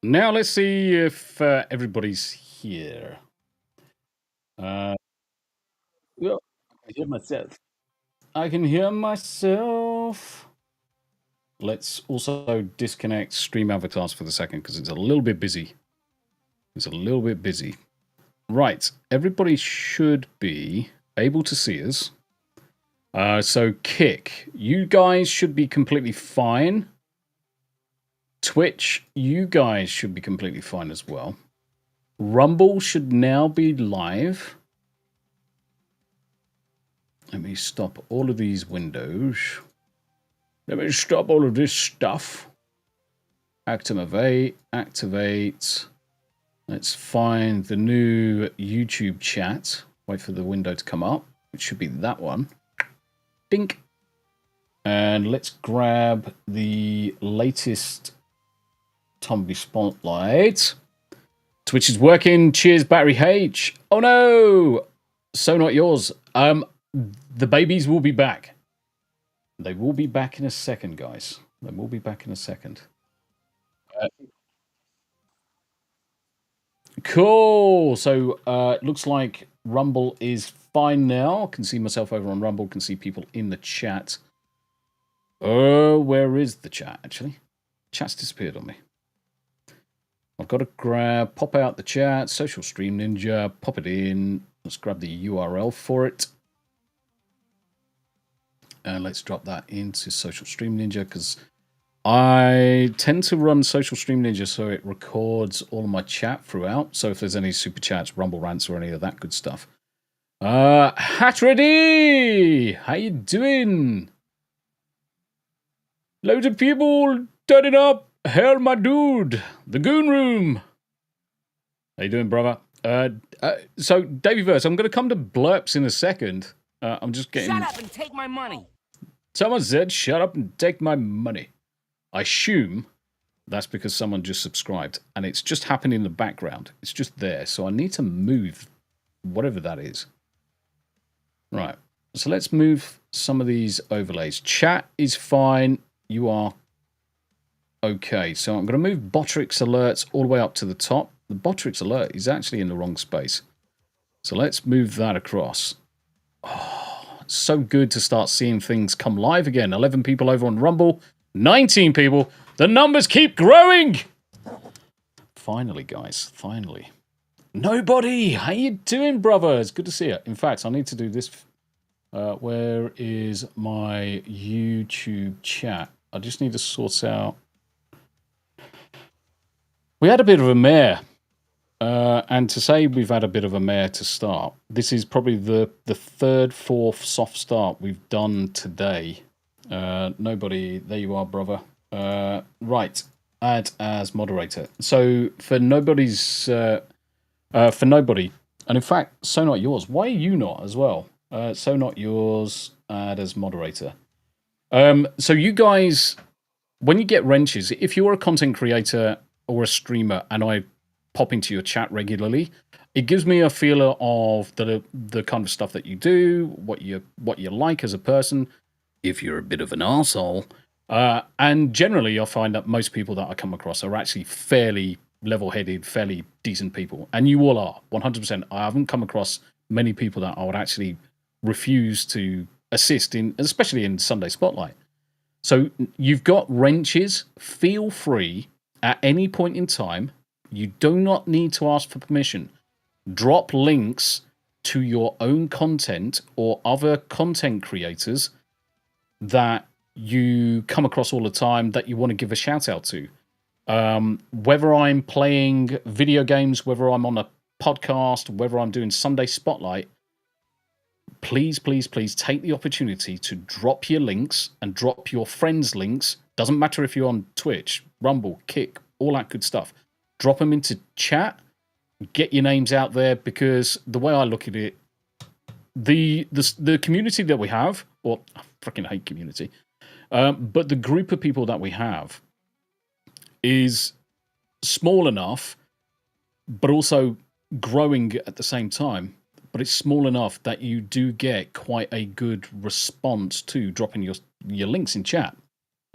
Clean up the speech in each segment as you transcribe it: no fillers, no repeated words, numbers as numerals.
Now let's see if everybody's here. Uh, well, I hear myself. I can hear myself. Let's also disconnect Stream Avatars for the second because it's a little bit busy. It's a little bit busy. Right, everybody should be able to see us. So Kick, you guys should be completely fine. Twitch, you guys should be completely fine as well. Rumble should now be live. Let me stop all of these windows. Let me stop all of this stuff. Activate, activate. Let's find the new YouTube chat. Wait for the window to come up. It should be that one. Dink. And let's grab the latest Tombi spotlight. Twitch is working. Cheers, Battery H. Oh no! So not yours. The babies will be back. They will be back in a second, guys. They will be back in a second. Cool. So it looks like Rumble is fine now. Can see myself over on Rumble. Can see people in the chat. Oh, where is the chat, actually? Chat's disappeared on me. I've got to pop out the chat, Social Stream Ninja, pop it in. Let's grab the URL for it. And let's drop that into Social Stream Ninja because I tend to run Social Stream Ninja so it records all of my chat throughout. So if there's any super chats, rumble rants, or any of that good stuff. Hat ready! How you doing? Loads of people turning up. Hell, my dude. The Goon Room. How you doing, brother? So, Davyverse, I'm going to come to blurps in a second. I'm just getting... Shut up and take my money. Someone said, shut up and take my money. I assume that's because someone just subscribed, and it's just happening in the background. It's just there, so I need to move whatever that is. Right, so let's move some of these overlays. Chat is fine. You are okay. So I'm going to move Botrix alerts all the way up to the top. The Botrix alert is actually in the wrong space. So let's move that across. Oh, it's so good to start seeing things come live again. 11 people over on Rumble. 19 people. The numbers keep growing. Finally, guys. Finally. Nobody. How you doing, brother? It's good to see you. In fact, I need to do this. Where is my YouTube chat? I just need to sort out. We had a bit of a mare. And to say we've had a bit of a mare to start, this is probably the third, fourth soft start we've done today. Nobody, there you are, brother. Right, add as moderator. So for nobody's, for nobody, and in fact, so not yours. Why are you not as well? So not yours, add as moderator. So you guys, when you get wrenches, if you're a content creator or a streamer, and I pop into your chat regularly, it gives me a feel of the kind of stuff that you do, what you like as a person. If you're a bit of an arsehole. And generally, I find that most people that I come across are actually fairly level-headed, fairly decent people. And you all are, 100%. I haven't come across many people that I would actually refuse to assist in, especially in Sunday Spotlight. So you've got wrenches. Feel free at any point in time. You do not need to ask for permission. Drop links to your own content or other content creators that you come across all the time that you want to give a shout out to. Whether I'm playing video games, whether I'm on a podcast, whether I'm doing Sunday Spotlight, please, please, please take the opportunity to drop your links and drop your friends' links. Doesn't matter if you're on Twitch, Rumble, Kick, all that good stuff. Drop them into chat, get your names out there, because the way I look at it, the community that we have, or I freaking hate community, but the group of people that we have is small enough, but also growing at the same time. But it's small enough that you do get quite a good response to dropping your links in chat.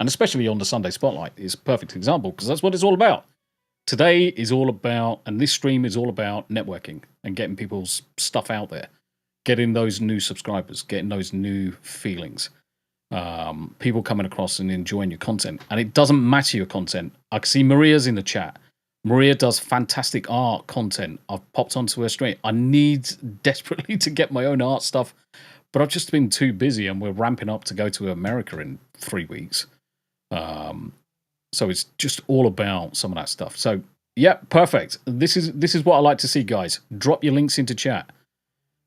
And especially on the Sunday Spotlight is a perfect example, because that's what it's all about. Today is all about, and this stream is all about networking and getting people's stuff out there, getting those new subscribers, getting those new feelings. People coming across and enjoying your content. And it doesn't matter your content. I can see Maria's in the chat. Maria does fantastic art content. I've popped onto her stream. I need desperately to get my own art stuff, but I've just been too busy, and we're ramping up to go to America in 3 weeks. So it's just all about some of that stuff. So yeah, perfect. This is what I like to see, guys. Drop your links into chat,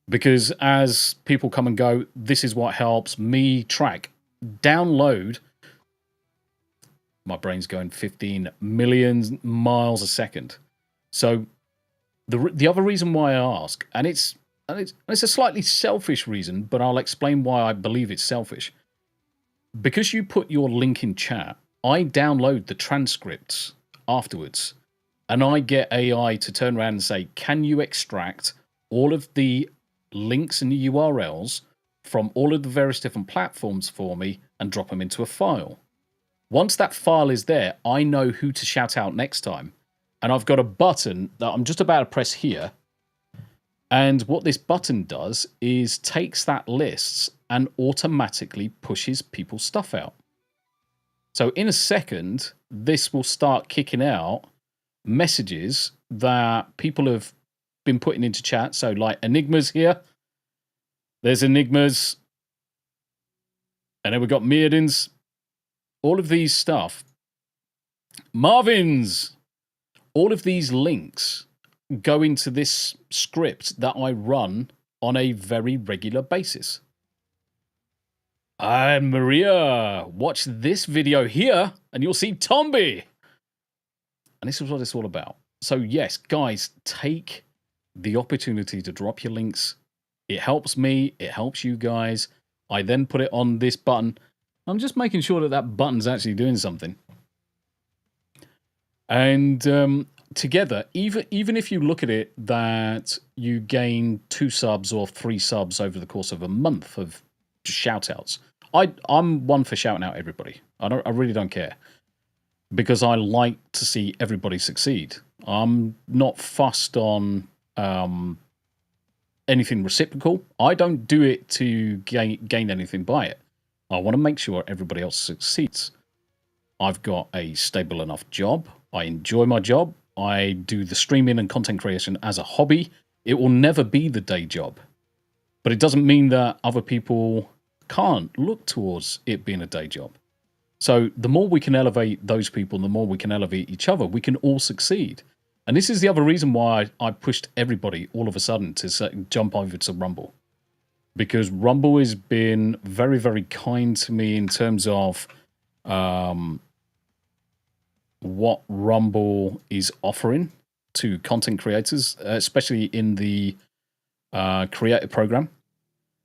because as people come and go, this is what helps me track, download. My brain's going 15 million miles a second. So the other reason why I ask, and it's a slightly selfish reason, but I'll explain why I believe it's selfish. Because you put your link in chat, I download the transcripts afterwards, and I get AI to turn around and say, can you extract all of the links and the URLs from all of the various different platforms for me and drop them into a file? Once that file is there, I know who to shout out next time. And I've got a button that I'm just about to press here. And what this button does is takes that list and automatically pushes people's stuff out. So in a second, this will start kicking out messages that people have been putting into chat. So like Enigma's here. There's Enigma's. And then we've got Meerdins. All of these stuff. Marvin's. All of these links go into this script that I run on a very regular basis. And Maria, watch this video here and you'll see Tombi. And this is what it's all about. So yes, guys, take the opportunity to drop your links. It helps me. It helps you guys. I then put it on this button. I'm just making sure that that button's actually doing something. And together, even if you look at it that you gain 2 subs or 3 subs over the course of a month of shout-outs, I'm one for shouting out everybody. I really don't care, because I like to see everybody succeed. I'm not fussed on anything reciprocal. I don't do it to gain anything by it. I want to make sure everybody else succeeds. I've got a stable enough job. I enjoy my job. I do the streaming and content creation as a hobby. It will never be the day job. But it doesn't mean that other people can't look towards it being a day job. So the more we can elevate those people, the more we can elevate each other, we can all succeed. And this is the other reason why I pushed everybody all of a sudden to jump over to Rumble. Because Rumble has been very, very kind to me in terms of what Rumble is offering to content creators, especially in the creator program.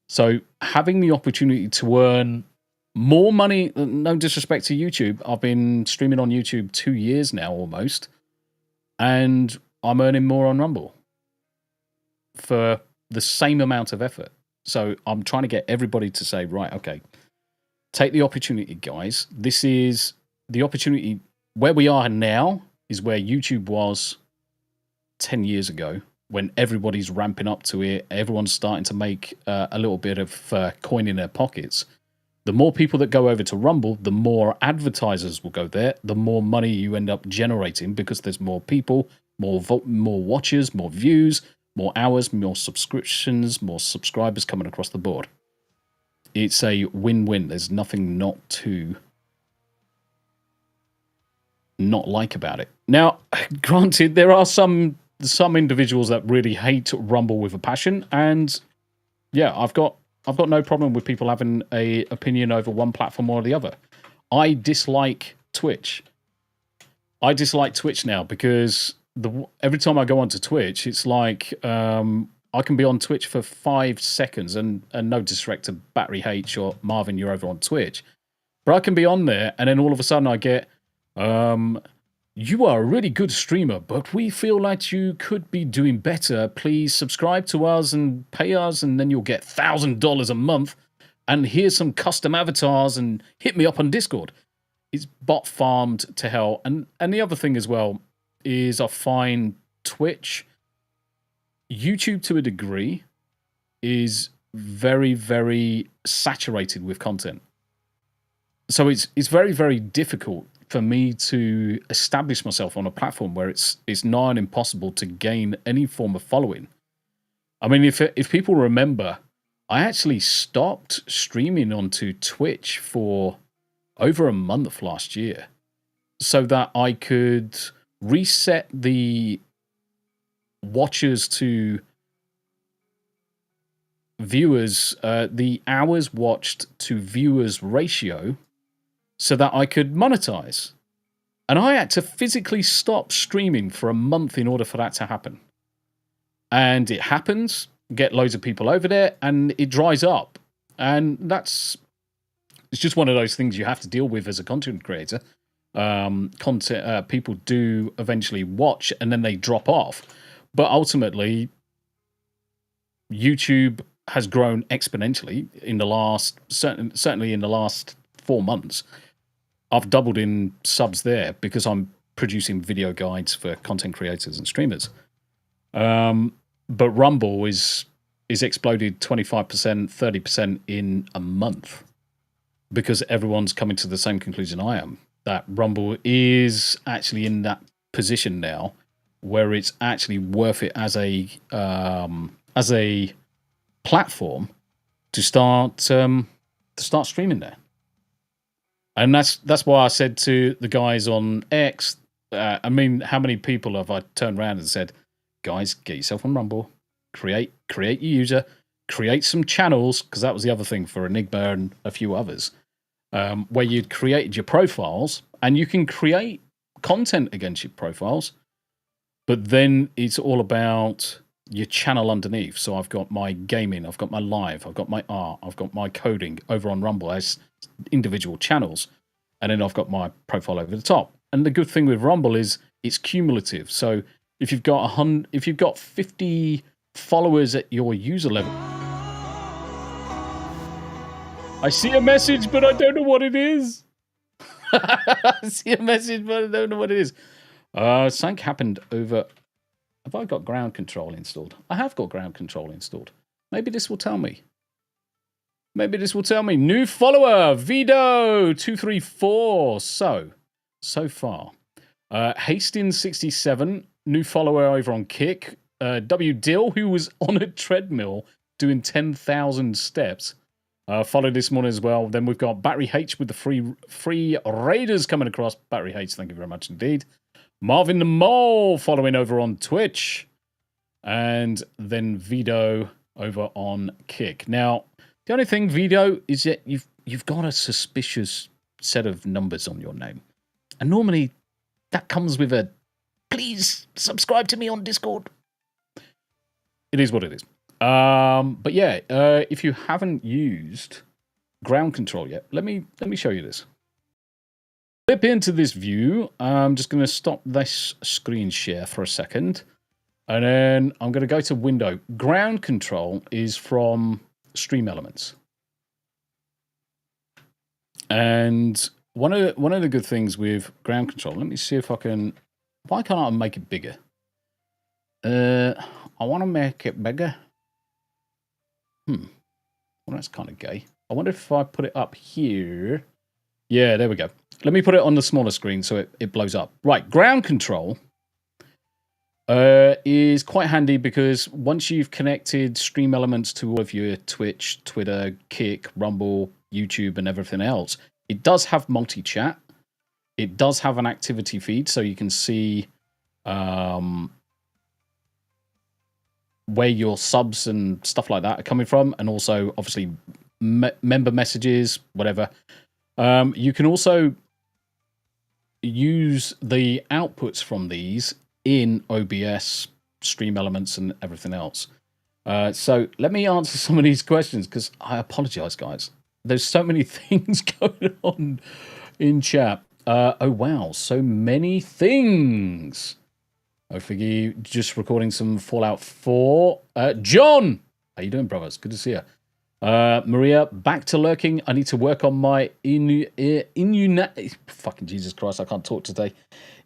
So having the opportunity to earn more money, no disrespect to YouTube, I've been streaming on YouTube 2 years now almost, and I'm earning more on Rumble for the same amount of effort. So I'm trying to get everybody to say, right, okay, take the opportunity, guys. This is the opportunity. Where we are now is where YouTube was 10 years ago, when everybody's ramping up to it. Everyone's starting to make a little bit of coin in their pockets. The more people that go over to Rumble, the more advertisers will go there, the more money you end up generating, because there's more people, more watchers, more views, more hours, more subscriptions, more subscribers coming across the board. It's a win-win. There's nothing not like about it. Now, granted, there are some individuals that really hate Rumble with a passion, and yeah, I've got no problem with people having a opinion over one platform or the other. I dislike Twitch. I dislike Twitch now because every time I go onto Twitch, it's like I can be on Twitch for 5 seconds, and no disrespect to Battery H or Marvin, you're over on Twitch, but I can be on there, and then all of a sudden I get, you are a really good streamer, but we feel like you could be doing better. Please subscribe to us and pay us, and then you'll get $1,000 a month. And here's some custom avatars, and hit me up on Discord. It's bot farmed to hell. And the other thing as well, is I find Twitch, YouTube to a degree, is very, very saturated with content. So it's very, very difficult for me to establish myself on a platform where it's nigh on impossible to gain any form of following. I mean, if people remember, I actually stopped streaming onto Twitch for over a month last year so that I could reset the watchers to viewers, the hours watched to viewers ratio, so that I could monetize. And I had to physically stop streaming for a month in order for that to happen. And it happens, get loads of people over there, and it dries up. And it's just one of those things you have to deal with as a content creator. People do eventually watch and then they drop off. But ultimately, YouTube has grown exponentially in the last, certainly in the last 4 months. I've doubled in subs there because I'm producing video guides for content creators and streamers. But Rumble is exploded 25%, 30% in a month because everyone's coming to the same conclusion I am, that Rumble is actually in that position now where it's actually worth it as a platform to start streaming there. And that's why I said to the guys on X, I mean, how many people have I turned around and said, guys, get yourself on Rumble, create your user, create some channels, because that was the other thing for Enigma and a few others, where you'd created your profiles, and you can create content against your profiles, but then it's all about your channel underneath. So I've got my gaming, I've got my live, I've got my art, I've got my coding over on Rumble as individual channels, and then I've got my profile over the top. And the good thing with Rumble is it's cumulative. So if you've got 50 followers at your user level, I see a message, but I don't know what it is. I see a message, but I don't know what it is. Something happened over. Have I got ground control installed? I have got ground control installed. Maybe this will tell me. New follower, Vido234. So far. Hastings67, new follower over on Kick. W. Dill, who was on a treadmill doing 10,000 steps, followed this morning as well. Then we've got Battery H with the free Raiders coming across. Battery H, thank you very much indeed. Marvin the Mole following over on Twitch. And then Vido over on Kick. Now, the only thing, Vido, is that you've got a suspicious set of numbers on your name. And normally that comes with a, please subscribe to me on Discord. It is what it is. But yeah, if you haven't used ground control yet, let me show you this. Flip into this view. I'm just going to stop this screen share for a second. And then I'm going to go to window. Ground control is from Stream Elements. And one of the good things with ground control, let me see if I can, why can't I make it bigger? I want to make it bigger. Well, that's kind of gay. I wonder if I put it up here. Yeah, there we go. Let me put it on the smaller screen so it blows up. Right, ground control is quite handy because once you've connected Stream Elements to all of your Twitch, Twitter, Kick, Rumble, YouTube, and everything else, it does have multi-chat. It does have an activity feed, so you can see where your subs and stuff like that are coming from, and also, obviously, member messages, whatever. You can also use the outputs from these in OBS, Stream Elements, and everything else. So let me answer some of these questions, because I apologize, guys. There's so many things going on in chat. Oh, wow, so many things. I figure just recording some Fallout 4. John! How you doing, brothers? Good to see you. Maria, back to lurking. I need to work on my fucking Jesus Christ, I can't talk today.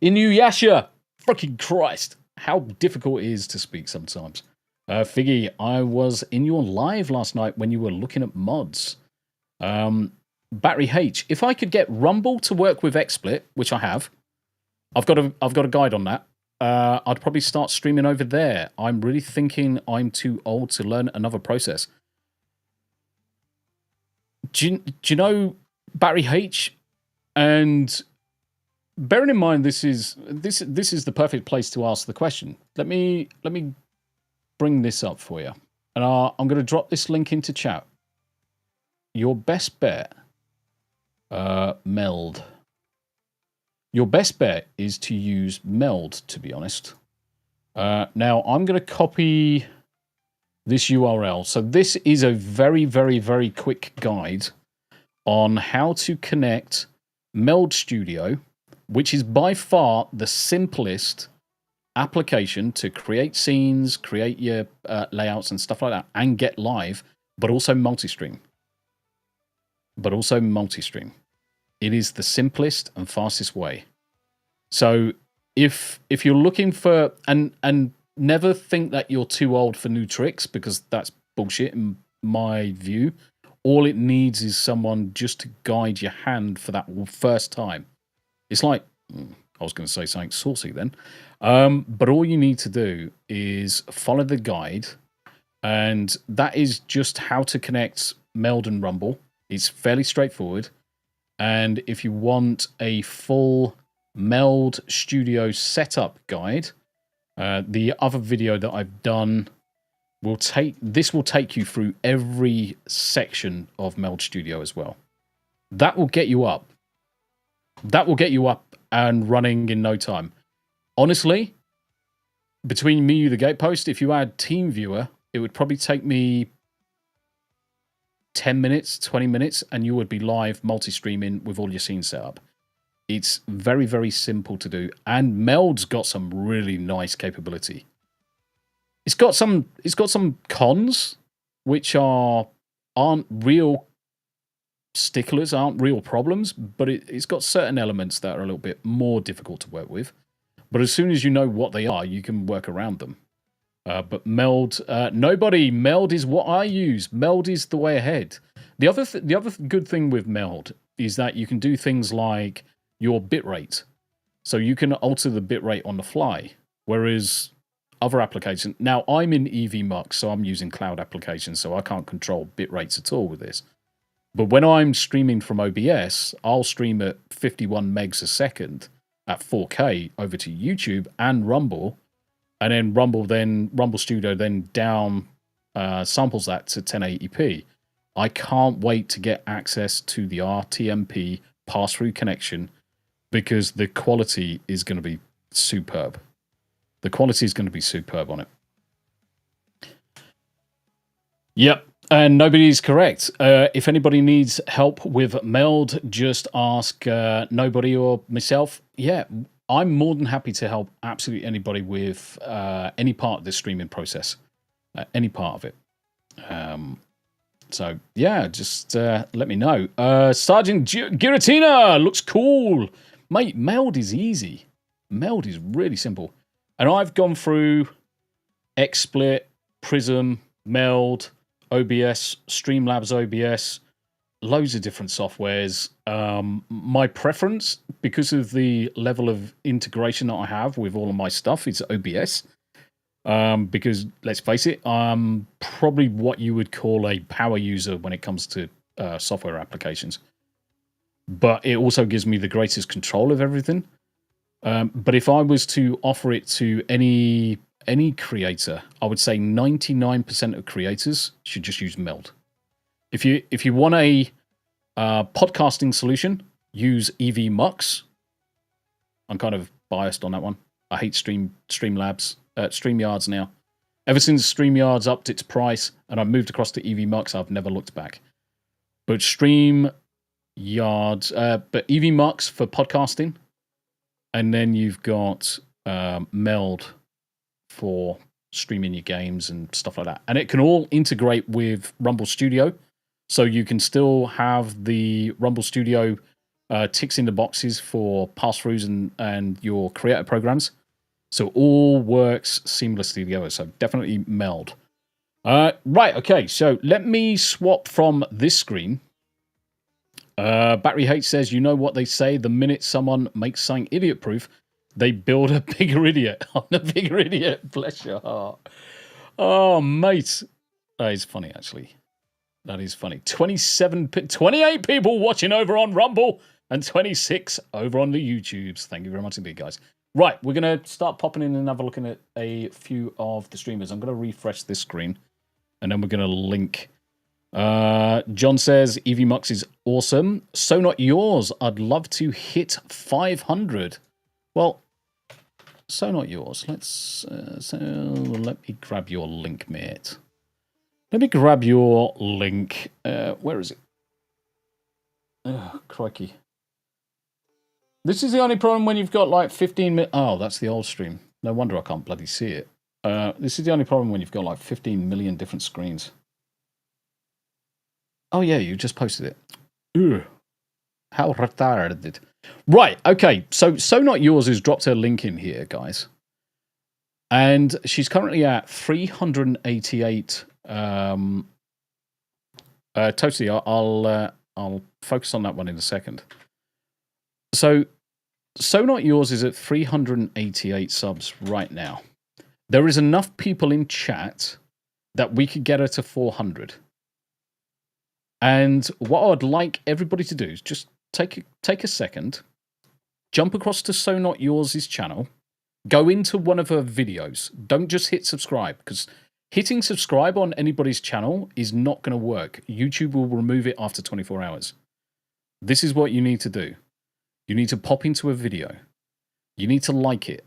Inuyasha Fucking Christ. How difficult it is to speak sometimes. Figgy, I was in your live last night when you were looking at mods. Battery H, if I could get Rumble to work with XSplit, which I have, I've got a guide on that. I'd probably start streaming over there. I'm really thinking I'm too old to learn another process. Do you know Battery H? And bearing in mind this is the perfect place to ask the question. Let me bring this up for you, and I'm going to drop this link into chat. Your best bet, Meld. Your best bet is to use Meld, to be honest. Now, I'm going to copy this URL. So this is a very, very, very quick guide on how to connect Meld Studio, which is by far the simplest application to create scenes, create your layouts and stuff like that, and get live, but also multi-stream. It is the simplest and fastest way. So if you're looking for, and never think that you're too old for new tricks, because that's bullshit in my view. All it needs is someone just to guide your hand for that first time. It's like, I was going to say something saucy then, but all you need to do is follow the guide, and that is just how to connect Meld and Rumble. It's fairly straightforward. And if you want a full Meld Studio setup guide, the other video that I've done will take you through every section of Meld Studio as well. That will get you up. And running in no time. Honestly, between me and the gatepost, if you add TeamViewer, it would probably take me 10 minutes, 20 minutes, and you would be live multi-streaming with all your scenes set up. It's very, very simple to do, and Meld's got some really nice capability. It's got some cons, which aren't real sticklers, aren't real problems, but it's got certain elements that are a little bit more difficult to work with. But as soon as you know what they are, you can work around them. But Meld, Meld is what I use. Meld is the way ahead. The other good thing with Meld is that you can do things like your bitrate. So you can alter the bitrate on the fly, whereas other applications... Now, I'm in EVMux, so I'm using cloud applications, so I can't control bitrates at all with this. But when I'm streaming from OBS, I'll stream at 51 megs a second at 4K over to YouTube and Rumble, and then Rumble Studio then down samples that to 1080p. I can't wait to get access to the RTMP pass-through connection, because the quality is going to be superb. The quality is going to be superb on it. Yep, and nobody's correct. If anybody needs help with Meld, just ask Nobody or myself. Yeah, I'm more than happy to help absolutely anybody with any part of this streaming process. Any part of it. So, yeah, just let me know. Sergeant Giratina looks cool. Mate, Meld is easy. Meld is really simple. And I've gone through XSplit, Prism, Meld, OBS, Streamlabs OBS, loads of different softwares. My preference, because of the level of integration that I have with all of my stuff, is OBS. Because, let's face it, I'm probably what you would call a power user when it comes to software applications. But it also gives me the greatest control of everything. But if I was to offer it to any creator, I would say 99% of creators should just use Meld. If you want a podcasting solution, use EVMux. I'm kind of biased on that one. I hate StreamYards now. Ever since StreamYards upped its price and I moved across to EVMux, I've never looked back. But StreamYards, but EVMux for podcasting, and then you've got Meld for streaming your games and stuff like that. And it can all integrate with Rumble Studio, so you can still have the Rumble Studio ticks in the boxes for pass-throughs and your creator programs. So all works seamlessly together. So definitely meld. Right, okay. So let me swap from this screen. Battery H says, you know what they say, the minute someone makes something idiot-proof, they build a bigger idiot. I'm a bigger idiot. Bless your heart. Oh, mate. That is funny, actually. That is funny. 28 people watching over on Rumble and 26 over on the YouTubes. Thank you very much indeed, guys. Right, we're going to start popping in and have a look at a few of the streamers. I'm going to refresh this screen, and then we're going to link. John says, Evie Mux is awesome. So not yours. I'd love to hit 500. Well, so not yours. Let me grab your link, mate. Let me grab your link. Where is it? Oh, crikey. This is the only problem when you've got like 15 minutes. Oh, that's the old stream. No wonder I can't bloody see it. This is the only problem when you've got like 15 million different screens. Oh, yeah, you just posted it. Ugh. How retarded. Right, okay. So Not Yours has dropped her link in here, guys. And she's currently at 388. Totally, I'll focus on that one in a second. So Not Yours is at 388 subs right now. There is enough people in chat that we could get her to 400. And what I'd like everybody to do is just take a second, jump across to So Not Yours' channel, go into one of her videos. Don't just hit subscribe, because hitting subscribe on anybody's channel is not going to work. YouTube will remove it after 24 hours. This is what you need to do. You need to pop into a video. You need to like it.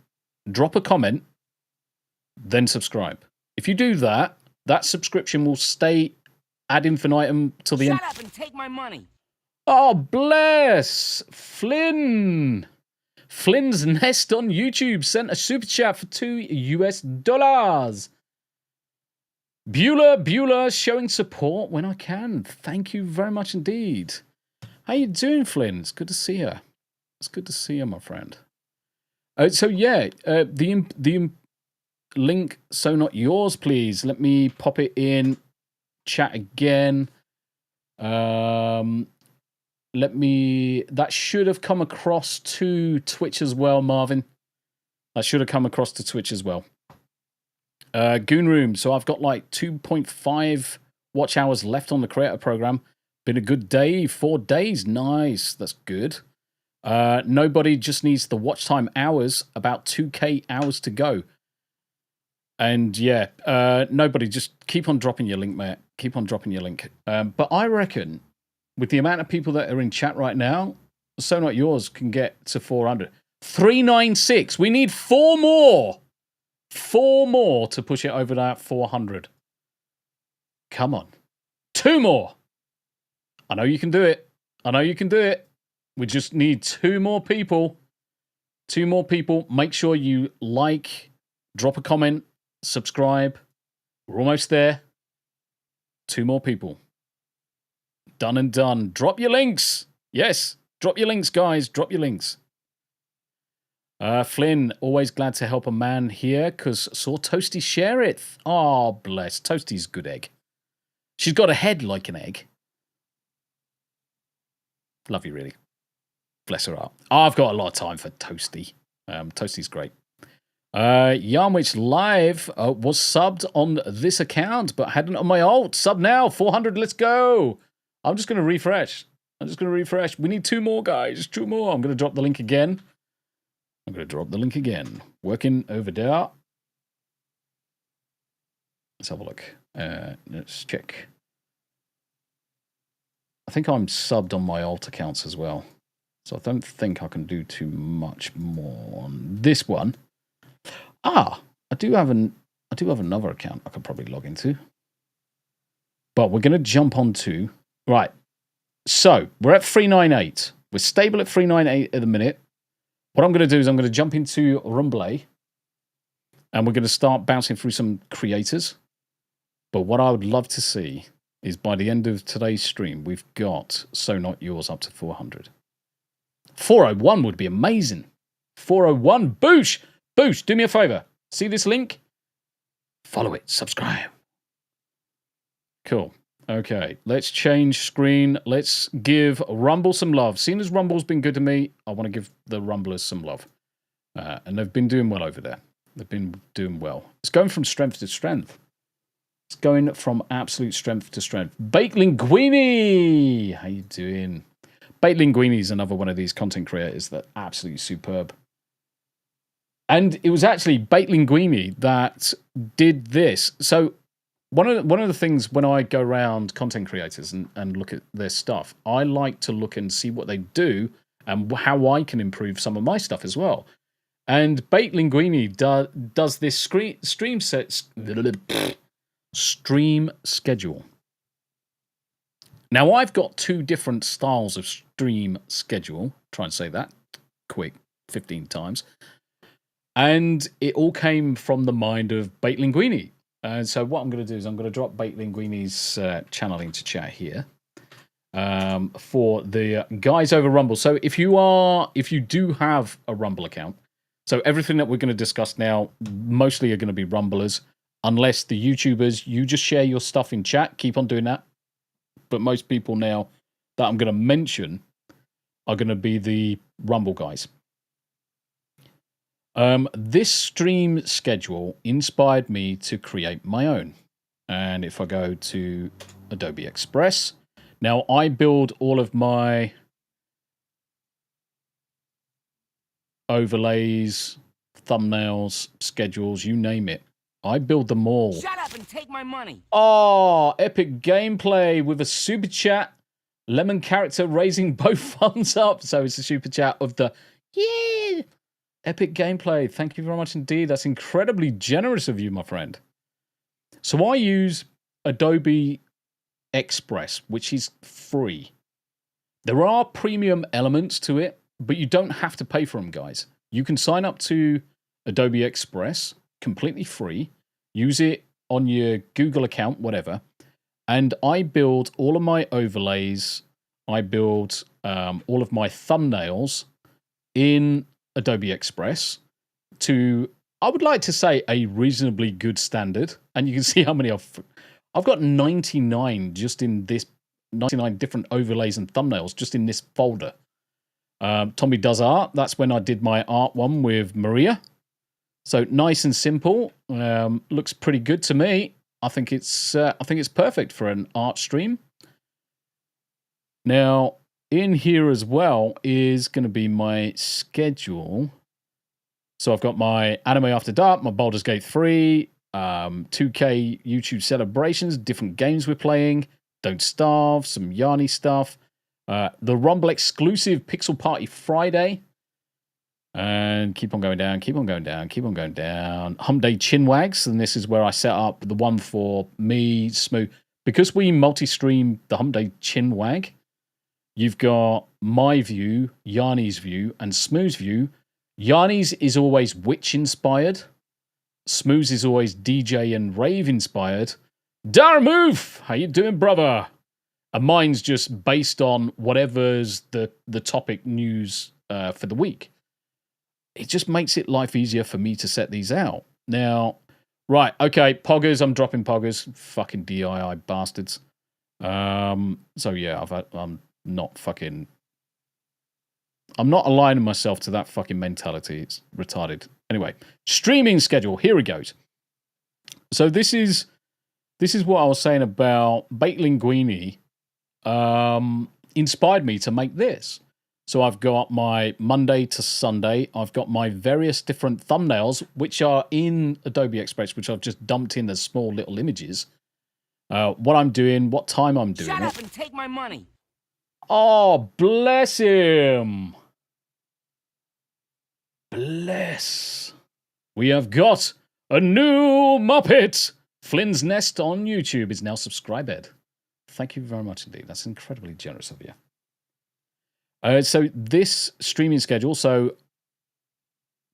Drop a comment, then subscribe. If you do that, that subscription will stay ad infinitum till the end. Shut up and take my money. Oh, bless! Flynn! Flynn's Nest on YouTube sent a super chat for $2. Bueller showing support when I can. Thank you very much indeed. How you doing, Flynn? It's good to see you. It's good to see you, my friend. So yeah, the link, So Not Yours, please. Let me pop it in chat again. That should have come across to Twitch as well, Marvin. That should have come across to Twitch as well. Goon Room. So I've got like 2.5 watch hours left on the creator program. Been a good day. 4 days. Nice. That's good. Nobody just needs the watch time hours. About 2K hours to go. And yeah, nobody, just keep on dropping your link, mate. Keep on dropping your link. But I reckon with the amount of people that are in chat right now, So Not Yours can get to 400. 396. We need 4 more. 4 more to push it over that 400. Come on. 2 more. I know you can do it. I know you can do it. We just need 2 more people. 2 more people. Make sure you like, drop a comment, subscribe. We're almost there. 2 more people. Done and done. Drop your links. Yes. Drop your links, guys. Drop your links. Flynn, always glad to help a man here because saw Toasty share it. Oh, bless. Toasty's a good egg. She's got a head like an egg. Love you, really. Bless her heart. Oh, I've got a lot of time for Toasty. Toasty's great. Yarmwich Live was subbed on this account, but hadn't on my alt. Sub now. 400. Let's go. I'm just going to refresh. We need 2 more, guys. 2 more. I'm going to drop the link again. Working over there. Let's have a look. Let's check. I think I'm subbed on my alt accounts as well. So I don't think I can do too much more on this one. I do have another account I could probably log into. But we're going to jump onto... Right. So, we're at 398. We're stable at 398 at the minute. What I'm going to do is I'm going to jump into Rumble, and we're going to start bouncing through some creators. But what I would love to see is by the end of today's stream, we've got So Not Yours up to 400. 401 would be amazing. 401. Boosh! Boost, do me a favor. See this link? Follow it. Subscribe. Cool. Okay, let's change screen. Let's give Rumble some love. Seeing as Rumble's been good to me, I want to give the Rumblers some love. And they've been doing well over there. They've been doing well. It's going from strength to strength. It's going from absolute strength to strength. Baked Linguini! How you doing? Baked Linguini is another one of these content creators that are absolutely superb. And it was actually Baked Linguini that did this. So one of the things when I go around content creators and look at their stuff, I like to look and see what they do and how I can improve some of my stuff as well. And Baked Linguini does this stream schedule. Now, I've got two different styles of stream schedule. Try and say that quick 15 times. And it all came from the mind of Baked Linguini. And so what I'm going to do is I'm going to drop Baked Linguini's channel into chat here for the guys over Rumble. So if you do have a Rumble account, so everything that we're going to discuss now mostly are going to be Rumblers, unless the YouTubers, you just share your stuff in chat. Keep on doing that. But most people now that I'm going to mention are going to be the Rumble guys. This stream schedule inspired me to create my own. And if I go to Adobe Express, now I build all of my overlays, thumbnails, schedules, you name it. I build them all. Shut up and take my money. Oh, epic gameplay with a super chat. Lemon character raising both thumbs up. So it's a super chat of the yeah. Epic gameplay. Thank you very much indeed. That's incredibly generous of you, my friend. So I use Adobe Express, which is free. There are premium elements to it, but you don't have to pay for them, guys. You can sign up to Adobe Express completely free. Use it on your Google account, whatever. And I build all of my overlays. I build all of my thumbnails in Adobe Express to, I would like to say, a reasonably good standard. And you can see how many I've got 99 just in this, 99 different overlays and thumbnails just in this folder. Tombi does art. That's when I did my art one with Maria. So nice and simple. Looks pretty good to me. I think it's perfect for an art stream. Now, in here as well is going to be my schedule. So I've got my Anime After Dark, my Baldur's Gate 3, 2K YouTube celebrations, different games we're playing, Don't Starve, some Yarny stuff, the Rumble exclusive Pixel Party Friday, and keep on going down, keep on going down, keep on going down. Hump Day Chinwags, and this is where I set up the one for me, Smooth. Because we multi-stream the Hump Day Chinwag, you've got my view, Yarny's view, and Smooth's view. Yarny's is always witch-inspired. Smooth's is always DJ and rave-inspired. Darmoof! How you doing, brother? And mine's just based on whatever's the topic news for the week. It just makes it life easier for me to set these out. Now, right, okay, poggers, I'm dropping poggers. Fucking DII bastards. So yeah, I'm not aligning myself to that fucking mentality. It's retarded. Anyway, streaming schedule. Here it goes. So this is what I was saying about Baked Linguini. Inspired me to make this. So I've got my Monday to Sunday. I've got my various different thumbnails, which are in Adobe Express, which I've just dumped in as small little images. What I'm doing, what time I'm doing. Shut up and take my money. Oh, bless him. Bless. We have got a new Muppet. Flynn's Nest on YouTube is now subscribed. Thank you very much indeed. That's incredibly generous of you. So this streaming schedule, so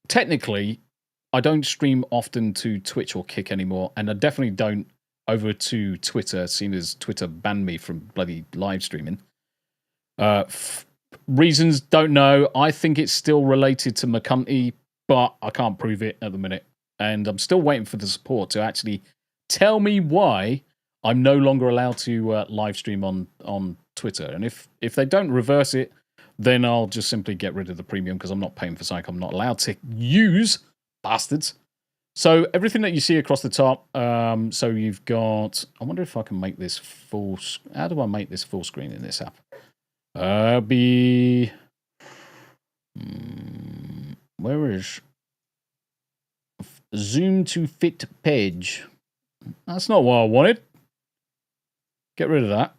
technically, I don't stream often to Twitch or Kick anymore, and I definitely don't over to Twitter, seeing as Twitter banned me from bloody live streaming. Reasons, don't know. I think it's still related to McCunty but I can't prove it at the minute. And I'm still waiting for the support to actually tell me why I'm no longer allowed to live stream on Twitter. And if they don't reverse it, then I'll just simply get rid of the premium because I'm not paying for something I'm not allowed to use, bastards. So everything that you see across the top, so you've got, I wonder if I can make this full, how do I make this full screen in this app? Where is zoom to fit page? That's not what I wanted. Get rid of that.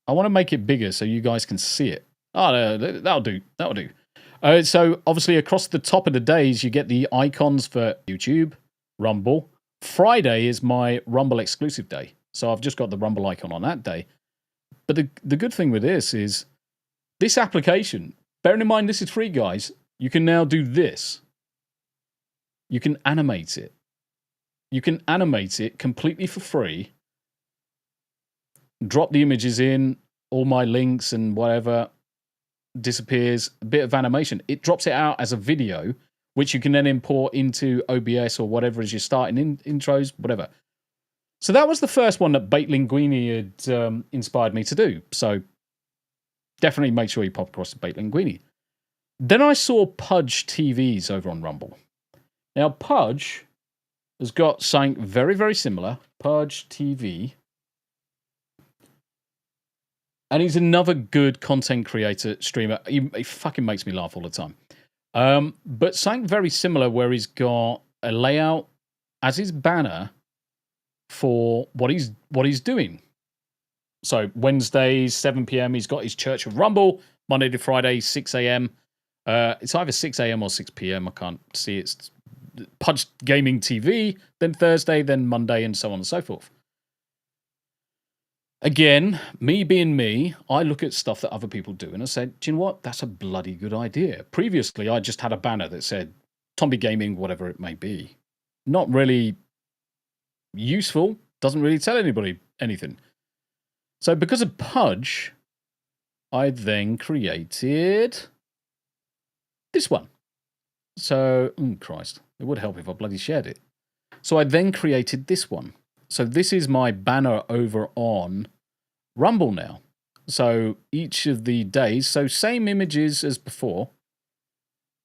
I want to make it bigger so you guys can see it. Oh, that'll do. That'll do. So obviously across the top of the days, you get the icons for YouTube, Rumble. Friday is my Rumble exclusive day. So I've just got the Rumble icon on that day. But the good thing with this is this application, bearing in mind this is free, guys, you can now do this. You can animate it. You can animate it completely for free. Drop the images in, all my links and whatever disappears, a bit of animation. It drops it out as a video, which you can then import into OBS or whatever as you're starting intros, whatever. So that was the first one that Bait Linguini had inspired me to do. So definitely make sure you pop across to Bait Linguini. Then I saw Pudge TVs over on Rumble. Now, Pudge has got something very, very similar. Pudge TV. And he's another good content creator, streamer. He fucking makes me laugh all the time. But something very similar where he's got a layout as his banner for what he's doing. So Wednesdays, 7 p.m., he's got his Church of Rumble. Monday to Friday, 6 a.m. It's either 6 a.m. or 6 p.m. I can't see. It's Pudge Gaming TV. Then Thursday, then Monday, and so on and so forth. Again, me being me, I look at stuff that other people do and I said, do you know what? That's a bloody good idea. Previously, I just had a banner that said Tombi Gaming, whatever it may be. Not really useful. Doesn't really tell anybody anything. So because of Pudge, I then created this one. So, Christ, it would help if I bloody shared it. So I then created this one. So this is my banner over on Rumble now. So each of the days, so same images as before,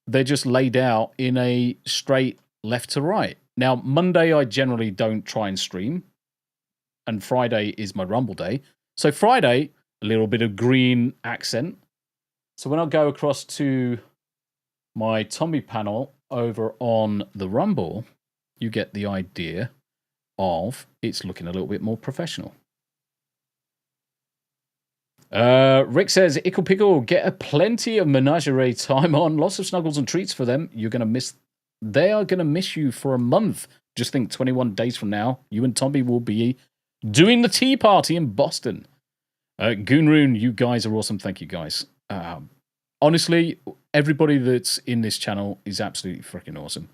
they're just laid out in a straight left to right. Now, Monday I generally don't try and stream, and Friday is my Rumble day. So Friday, a little bit of green accent. So when I go across to my Tombi panel over on the Rumble, you get the idea of it's looking a little bit more professional. Rick says, Ickle Pickle, get a plenty of menagerie time on. Lots of snuggles and treats for them. They are going to miss you for a month. Just think 21 days from now, you and Tombi will be doing the tea party in Boston. Goonroon, you guys are awesome. Thank you, guys. Honestly, everybody that's in this channel is absolutely freaking awesome.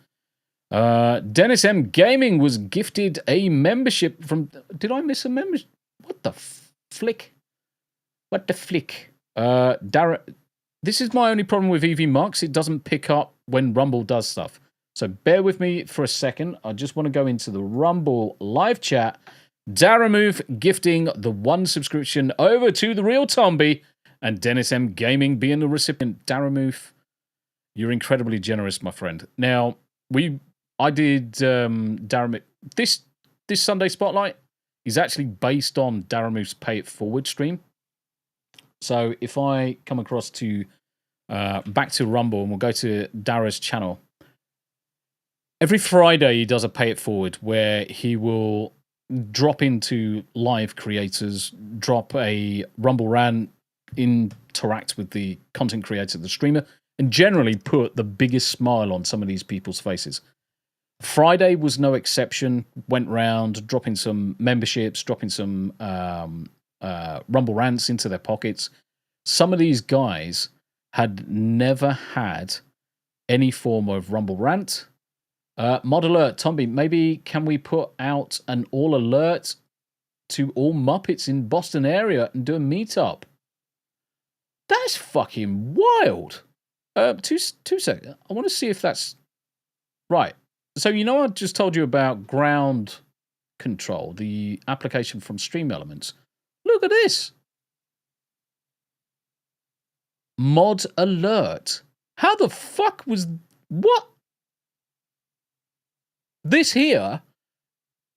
Dennis M. Gaming was gifted a membership from... Did I miss a membership? What the flick? What the flick? Darren... This is my only problem with EV Marks. It doesn't pick up when Rumble does stuff. So bear with me for a second. I just want to go into the Rumble live chat. Daramoof gifting the 1 subscription over to the real Tombi, and Dennis M. Gaming being the recipient. Daramoof, you're incredibly generous, my friend. Now, I did Daramoof. This Sunday Spotlight is actually based on Daramoof's Pay It Forward stream. So if I come across to back to Rumble and we'll go to Dara's channel, every Friday he does a Pay It Forward where he will drop into live creators, drop a Rumble rant, interact with the content creator, the streamer, and generally put the biggest smile on some of these people's faces. Friday was no exception. Went round, dropping some memberships, dropping some Rumble rants into their pockets. Some of these guys had never had any form of Rumble rant. Mod alert, Tombi, maybe can we put out an all alert to all Muppets in Boston area and do a meetup? That's fucking wild. Two seconds. I want to see if that's Right. So you know I just told you about ground control, the application from Stream Elements. Look at this. Mod alert. How the fuck was what? This here,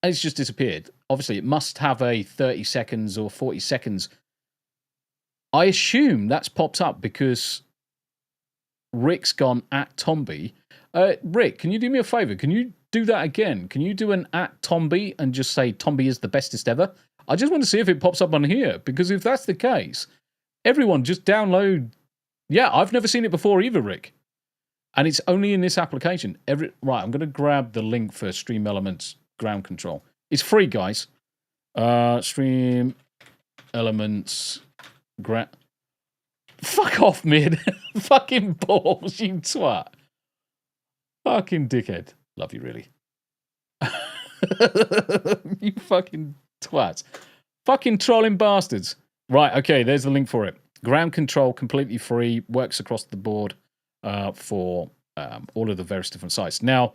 it's just disappeared. Obviously, it must have a 30 seconds or 40 seconds. I assume that's popped up because Rick's gone at Tombi. Rick, can you do me a favor? Can you do that again? Can you do an at Tombi and just say Tombi is the bestest ever? I just want to see if it pops up on here, because if that's the case, everyone just download. Yeah, I've never seen it before either, Rick. And it's only in this application. Right, I'm going to grab the link for Stream Elements ground control. It's free, guys. Stream Elements ground. Fuck off, mid. Fucking balls, you twat. Fucking dickhead. Love you, really. You fucking twats. Fucking trolling bastards. Right, okay, there's the link for it. Ground control, completely free, works across the board for all of the various different sites. Now,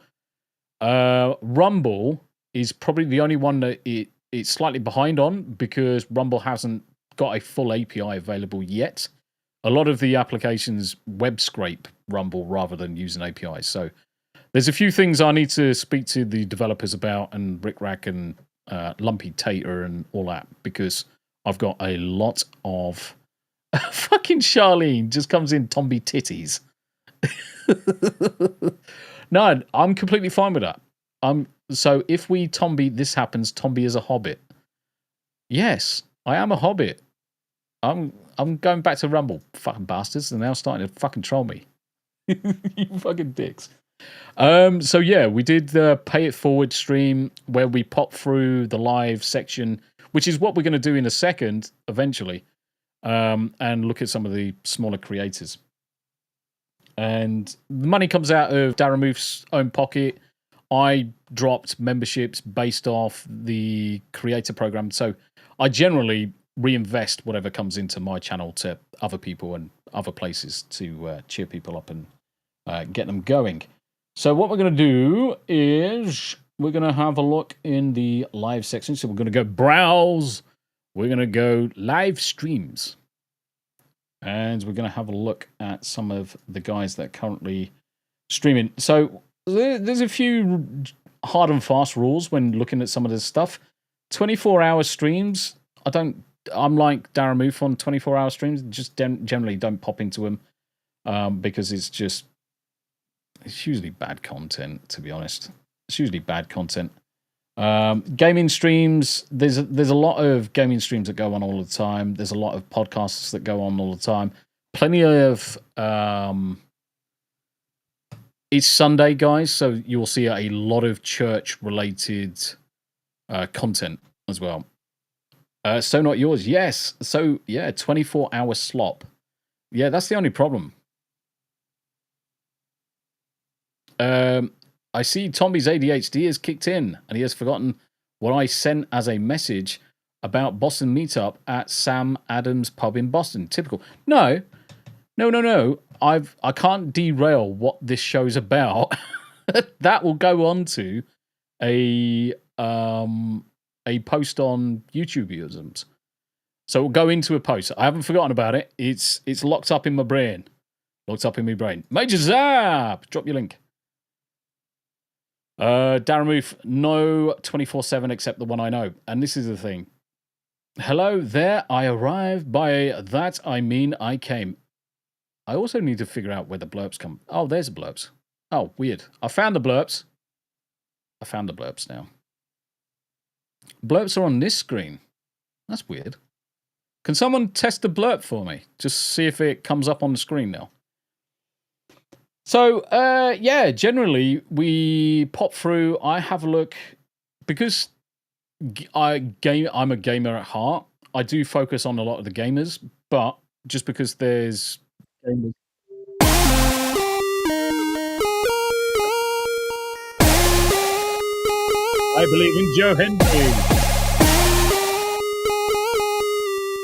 Rumble is probably the only one that it's slightly behind on, because Rumble hasn't got a full API available yet. A lot of the applications web scrape Rumble rather than using APIs. So there's a few things I need to speak to the developers about, and Rick Rack and Lumpy Tater and all that, because I've got a lot of fucking Charlene just comes in Tombi titties. No, I'm completely fine with that. So if we Tombi, this happens, Tombi is a hobbit. Yes, I am a hobbit. I'm going back to Rumble. Fucking bastards. They're now starting to fucking troll me. You fucking dicks. So yeah, we did the Pay It Forward stream where we pop through the live section, which is what we're going to do in a second, eventually, and look at some of the smaller creators. And the money comes out of Daramoof's own pocket. I dropped memberships based off the creator program, so I generally reinvest whatever comes into my channel to other people and other places to cheer people up and get them going. So what we're going to do is we're going to have a look in the live section. So we're going to go browse. We're going to go live streams. And we're going to have a look at some of the guys that are currently streaming. So there's a few hard and fast rules when looking at some of this stuff. 24-hour streams, I'm like Daramoof on 24-hour streams. Just generally don't pop into them because it's usually bad content, to be honest. It's usually bad content. Gaming streams, there's a lot of gaming streams that go on all the time. There's a lot of podcasts that go on all the time. Plenty of it's Sunday, guys, so you'll see a lot of church-related content as well. So not yours, yes. So yeah, 24-hour slop. Yeah, that's the only problem. I see Tombi's ADHD has kicked in, and he has forgotten what I sent as a message about Boston meetup at Sam Adams pub in Boston. Typical. No. I can't derail what this show's about. That will go on to a post on YouTubeisms. So we'll go into a post. I haven't forgotten about it. It's locked up in my brain. Major Zap! Drop your link. Daramoof, no 24/7 except the one I know. And this is the thing. Hello there, I arrived. By that I mean I came. I also need to figure out where the blurbs come. Oh, there's the blurbs. Oh, weird. I found the blurbs. Now. Blurbs are on this screen. That's weird. Can someone test the blurb for me? Just see if it comes up on the screen now. So, yeah, generally, we pop through, I have a look, because I'm a gamer at heart, I do focus on a lot of the gamers, but just because there's gamers... I believe in Joe Henry.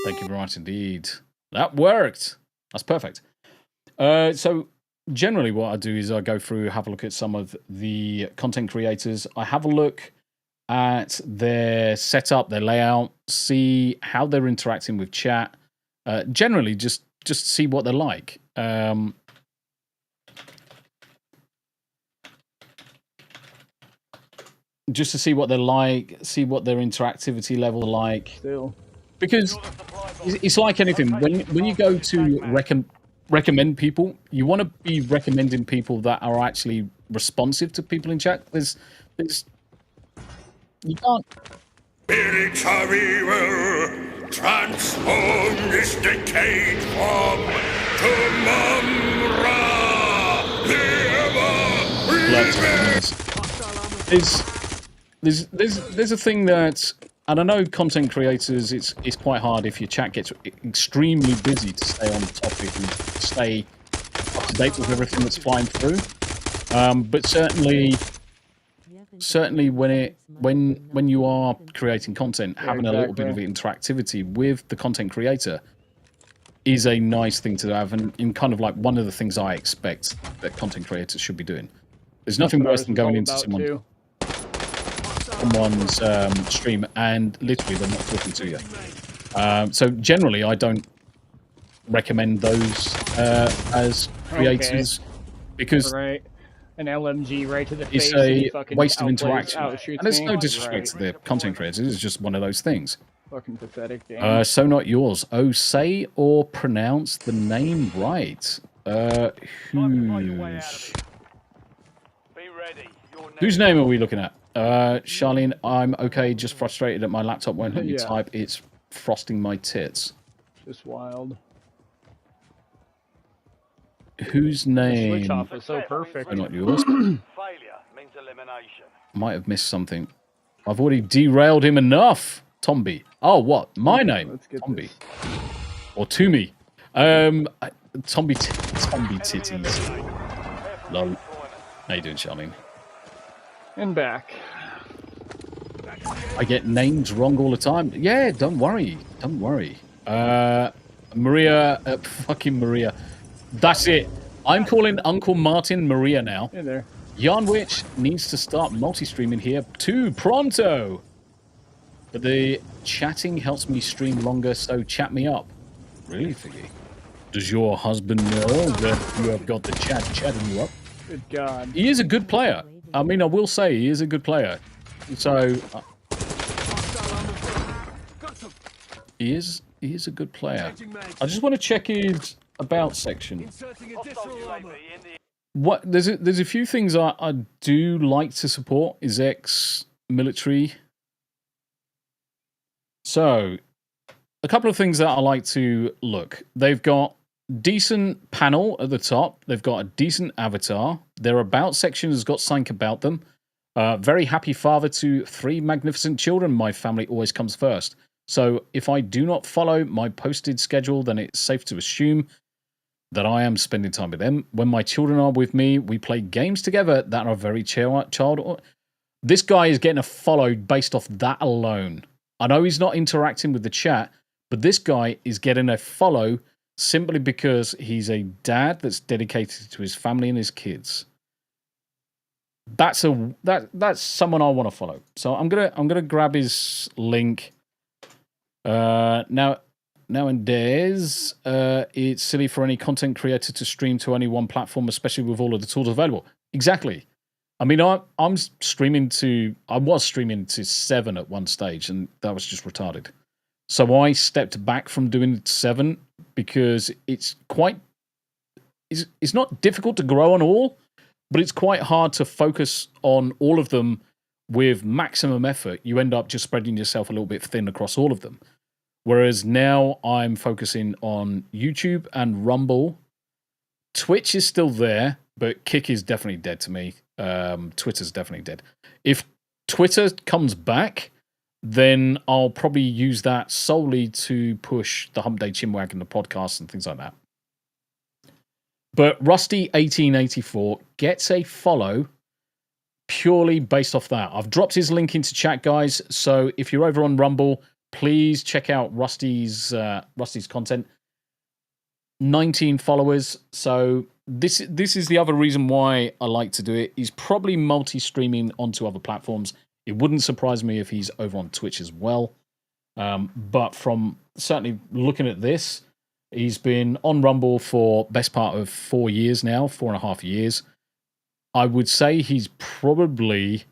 Thank you very much indeed. That worked. That's perfect. So... generally what I do is I go through, have a look at some of the content creators. I have a look at their setup, their layout, see how they're interacting with chat. Generally, just see what they're like. Just to see what they're like, see what their interactivity level are like. Still. Because it's like anything. When you go to recommend people, you want to be recommending people that are actually responsive to people in chat. There's you can't. Spirits of evil, transform this decayed form to Mumra, the There's a thing that, and I know content creators, it's quite hard if your chat gets extremely busy to stay on topic and stay up to date with everything that's flying through. But certainly when you are creating content, having a little bit of interactivity with the content creator is a nice thing to have, and kind of like one of the things I expect that content creators should be doing. There's nothing worse than going into someone's stream and literally they're not talking to you. So generally, I don't recommend those as creators because an LMG right to the face. It's a waste of interaction. And there's no disrespect to the content creators. It's just one of those things. Fucking pathetic. Damn. So not yours. Oh, say or pronounce the name right. Whose name are we looking at? Charlene, I'm okay, just frustrated that my laptop won't let me type. It's frosting my tits. Just wild. Whose name? The switch off is so perfect. Not yours. Might have missed something. I've already derailed him enough. Tombi. Oh, what? My name? Tombi. Or Toomey. Tombi titties. Lol. How you doing, Charlene? And back. I get names wrong all the time. Yeah, don't worry. Don't worry. Maria, fucking Maria. That's it. I'm calling Uncle Martin Maria now. Hey there. Yarnwich needs to start multi-streaming here too pronto. But the chatting helps me stream longer, so chat me up. Really, Figgy? Does your husband know that you have got the chat chatting you up? Good God. He is a good player. I mean, I will say he is a good player. So he is a good player. I just want to check his about section. What there's a few things I do like to support. Is ex-military. So a couple of things that I like to look. They've got decent panel at the top. They've got a decent avatar. Their about section has got something about them. Very happy father to 3 magnificent children. My family always comes first. So if I do not follow my posted schedule, then it's safe to assume that I am spending time with them. When my children are with me, we play games together that are very child. This guy is getting a follow based off that alone. I know he's not interacting with the chat, but this guy is getting a follow simply because he's a dad that's dedicated to his family and his kids. That's someone I want to follow. So I'm gonna grab his link. Nowadays, it's silly for any content creator to stream to only one platform, especially with all of the tools available. Exactly. I mean, I was streaming to 7 at one stage, and that was just retarded. So I stepped back from doing 7 because it's not difficult to grow on all, but it's quite hard to focus on all of them with maximum effort. You end up just spreading yourself a little bit thin across all of them. Whereas now I'm focusing on YouTube and Rumble. Twitch is still there, but Kick is definitely dead to me. Twitter's definitely dead. If Twitter comes back, then I'll probably use that solely to push the Hump Day Chinwag and the podcast and things like that. But Rusty1884 gets a follow purely based off that. I've dropped his link into chat, guys. So if you're over on Rumble, please check out Rusty's content. 19 followers. So this is the other reason why I like to do it. He's probably multi-streaming onto other platforms. It wouldn't surprise me if he's over on Twitch as well. But from certainly looking at this, he's been on Rumble for best part of 4 years now, 4.5 years. I would say he's probably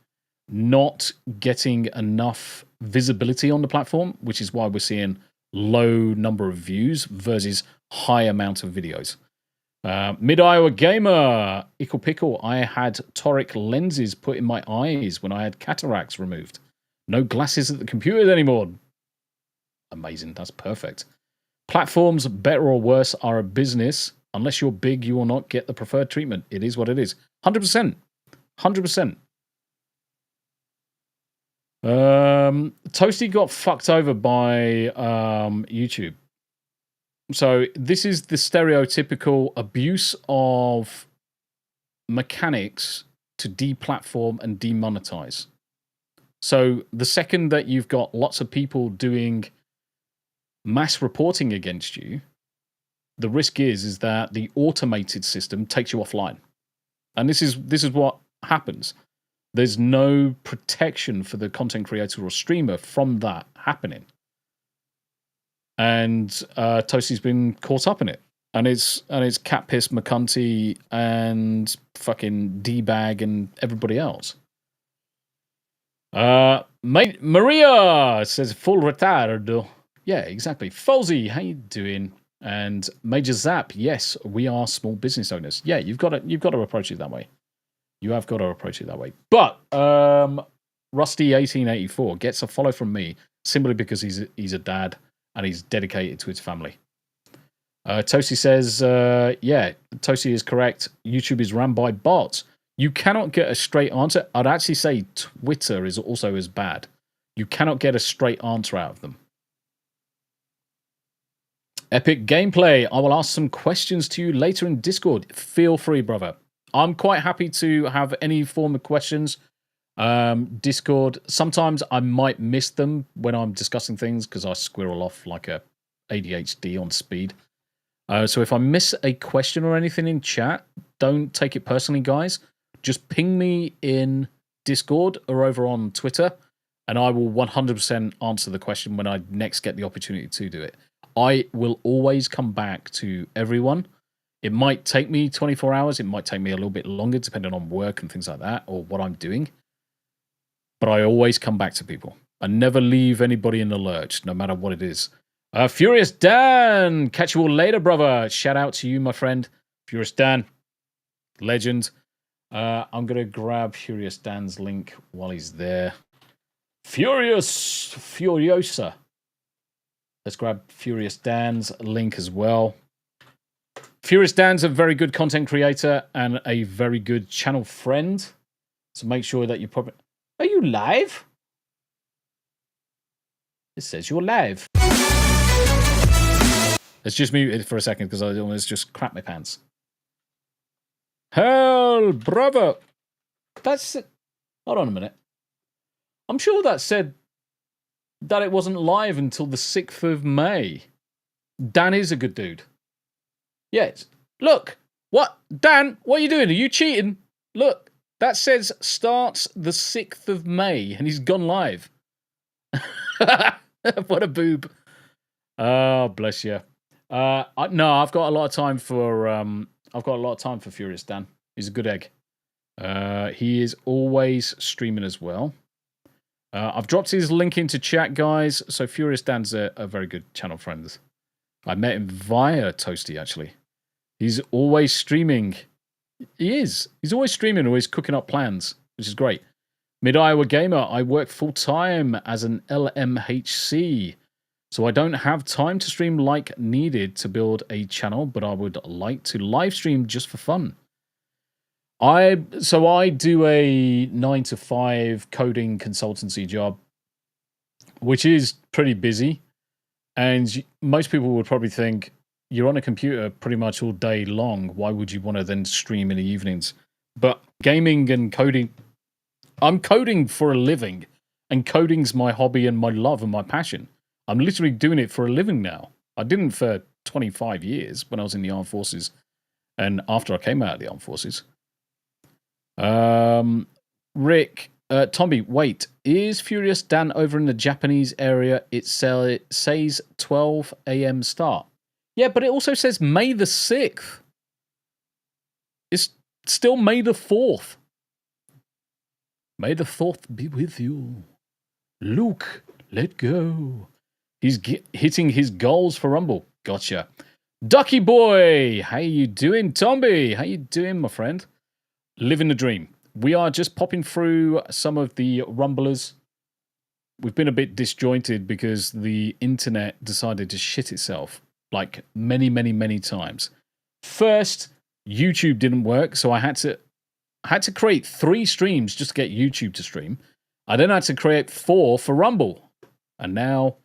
not getting enough visibility on the platform, which is why we're seeing low number of views versus high amount of videos. Mid-Iowa Gamer, Ickle Pickle, I had toric lenses put in my eyes when I had cataracts removed. No glasses at the computer anymore. Amazing, that's perfect. Platforms, better or worse, are a business. Unless you're big, you will not get the preferred treatment. It is what it is. 100%. 100%. Toasty got fucked over by YouTube. So this is the stereotypical abuse of mechanics to deplatform and demonetize. So the second that you've got lots of people doing mass reporting against you, the risk is that the automated system takes you offline. And this is what happens. There's no protection for the content creator or streamer from that happening. And Toasty's been caught up in it. And it's Cat Piss, McCunty, and fucking D-Bag and everybody else. Maria says full retard. Yeah, exactly. Folsey, how you doing? And Major Zap, yes, we are small business owners. Yeah, you've got to approach it that way. You have got to approach it that way. But Rusty1884 gets a follow from me simply because he's a dad and he's dedicated to his family. Toasty says, yeah, Toasty is correct. YouTube is ran by bots. You cannot get a straight answer. I'd actually say Twitter is also as bad. You cannot get a straight answer out of them. Epic Gameplay, I will ask some questions to you later in Discord. Feel free, brother. I'm quite happy to have any form of questions. Discord, sometimes I might miss them when I'm discussing things because I squirrel off like a ADHD on speed. So if I miss a question or anything in chat, don't take it personally, guys. Just ping me in Discord or over on Twitter, and I will 100% answer the question when I next get the opportunity to do it. I will always come back to everyone. It might take me 24 hours. It might take me a little bit longer, depending on work and things like that, or what I'm doing. But I always come back to people. I never leave anybody in the lurch, no matter what it is. Furious Dan, catch you all later, brother. Shout out to you, my friend. Furious Dan, legend. I'm going to grab Furious Dan's link while he's there. Furiosa. Let's grab Furious Dan's link as well. Furious Dan's a very good content creator and a very good channel friend. So make sure that you probably... Are you live? It says you're live. Let's just mute it for a second because I almost just crap my pants. Hell, brother. That's it. Hold on a minute. I'm sure that said that it wasn't live until the 6th of May. Dan is a good dude. Yes. Look. What? Dan, what are you doing? Are you cheating? Look. That says starts the 6th of May and he's gone live. What a boob. Oh, bless you. No, I've got a lot of time for Furious Dan. He's a good egg. He is always streaming as well. I've dropped his link into chat, guys. So Furious Dan's a very good channel friend. I met him via Toasty, actually. He's always streaming. He is. He's always streaming, always cooking up plans, which is great. Mid-Iowa Gamer, I work full-time as an LMHC, so I don't have time to stream like needed to build a channel, but I would like to live stream just for fun. I do a 9-to-5 coding consultancy job, which is pretty busy, and most people would probably think, you're on a computer pretty much all day long. Why would you want to then stream in the evenings? But gaming and coding, I'm coding for a living, and coding's my hobby and my love and my passion. I'm literally doing it for a living now. I didn't for 25 years when I was in the armed forces and after I came out of the armed forces. Rick, Tombi, wait, is Furious Dan over in the Japanese area? It says 12 a.m. start. Yeah, but it also says May the 6th. It's still May the 4th. May the 4th be with you. Luke, let go. He's hitting his goals for Rumble. Gotcha. Ducky boy, how you doing? Tombi, how you doing, my friend? Living the dream. We are just popping through some of the Rumblers. We've been a bit disjointed because the internet decided to shit itself like many, many, many times. First, YouTube didn't work, so I had to create 3 streams just to get YouTube to stream. I then had to create 4 for Rumble. And now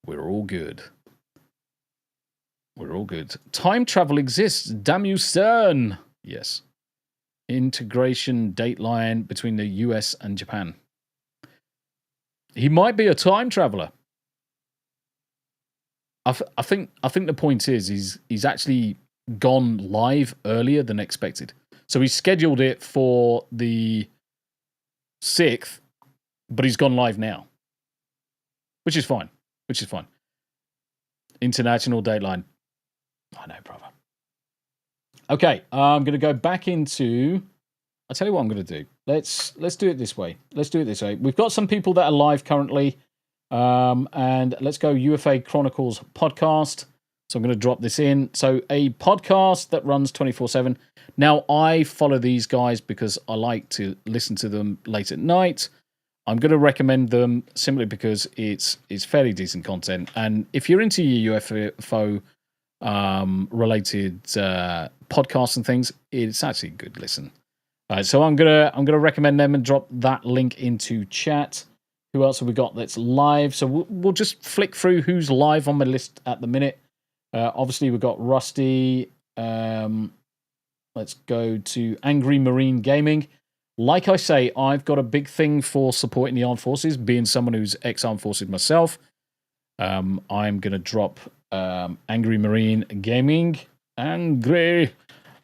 we're all good. We're all good. Time travel exists. Damn you, CERN. Yes. Integration dateline between the US and Japan. He might be a time traveler. I think the point is he's actually gone live earlier than expected. So he scheduled it for the 6th, but he's gone live now. Which is fine. International dateline. I know, brother. Okay, I'm going to go back into... I'll tell you what I'm going to do. Let's do it this way. We've got some people that are live currently. And let's go UFA Chronicles podcast. So I'm going to drop this in. So a podcast that runs 24/7. Now, I follow these guys because I like to listen to them late at night. I'm going to recommend them simply because it's fairly decent content. And if you're into your UFO related podcasts and things, it's actually a good listen. So I'm gonna recommend them and drop that link into chat. Who else have we got that's live? So we'll just flick through who's live on my list at the minute. Obviously we've got Rusty. Let's go to Angry Marine Gaming. Like I say, I've got a big thing for supporting the armed forces, being someone who's ex-armed forces myself. I'm going to drop Angry Marine Gaming. Angry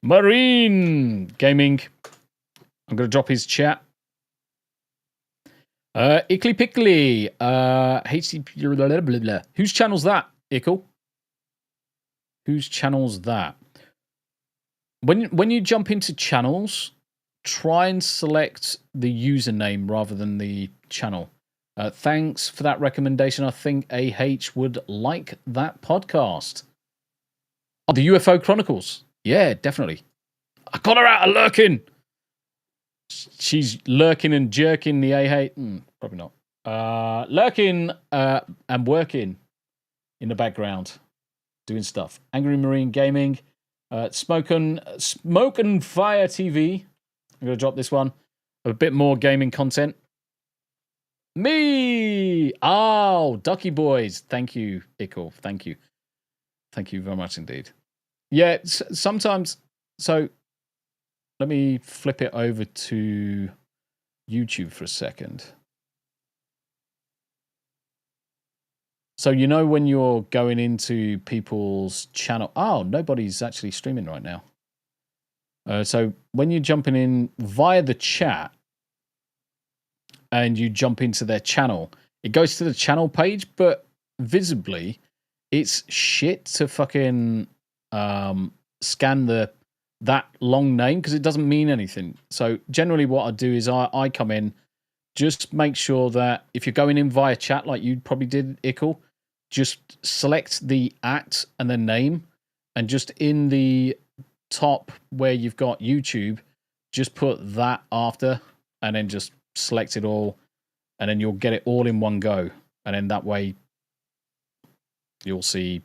Marine Gaming. I'm going to drop his chat. Ickly Pickly. HCP. Blah, blah, blah. Whose channel's that, Ickle? Whose channel's that? When you jump into channels, try and select the username rather than the channel. Thanks for that recommendation. I think AH would like that podcast. Oh, the UFO Chronicles. Yeah, definitely. I got her out of lurking. She's lurking and jerking the AH. Probably not. Lurking and working in the background. Doing stuff. Angry Marine Gaming. Smoke and Fire TV. I'm going to drop this one. A bit more gaming content. Me! Oh, Ducky Boys. Thank you, Ickle. Thank you. Thank you very much indeed. Yeah, sometimes... So, let me flip it over to YouTube for a second. So, you know when you're going into people's channel... Oh, nobody's actually streaming right now. So, when you're jumping in via the chat and you jump into their channel, it goes to the channel page, but visibly, it's shit to fucking scan that long name because it doesn't mean anything. So, generally what I do is I come in, just make sure that if you're going in via chat like you probably did, Ickle, just select the @ and the name, and just in the top where you've got YouTube, just put that after, and then just select it all, and then you'll get it all in one go. And then that way you'll see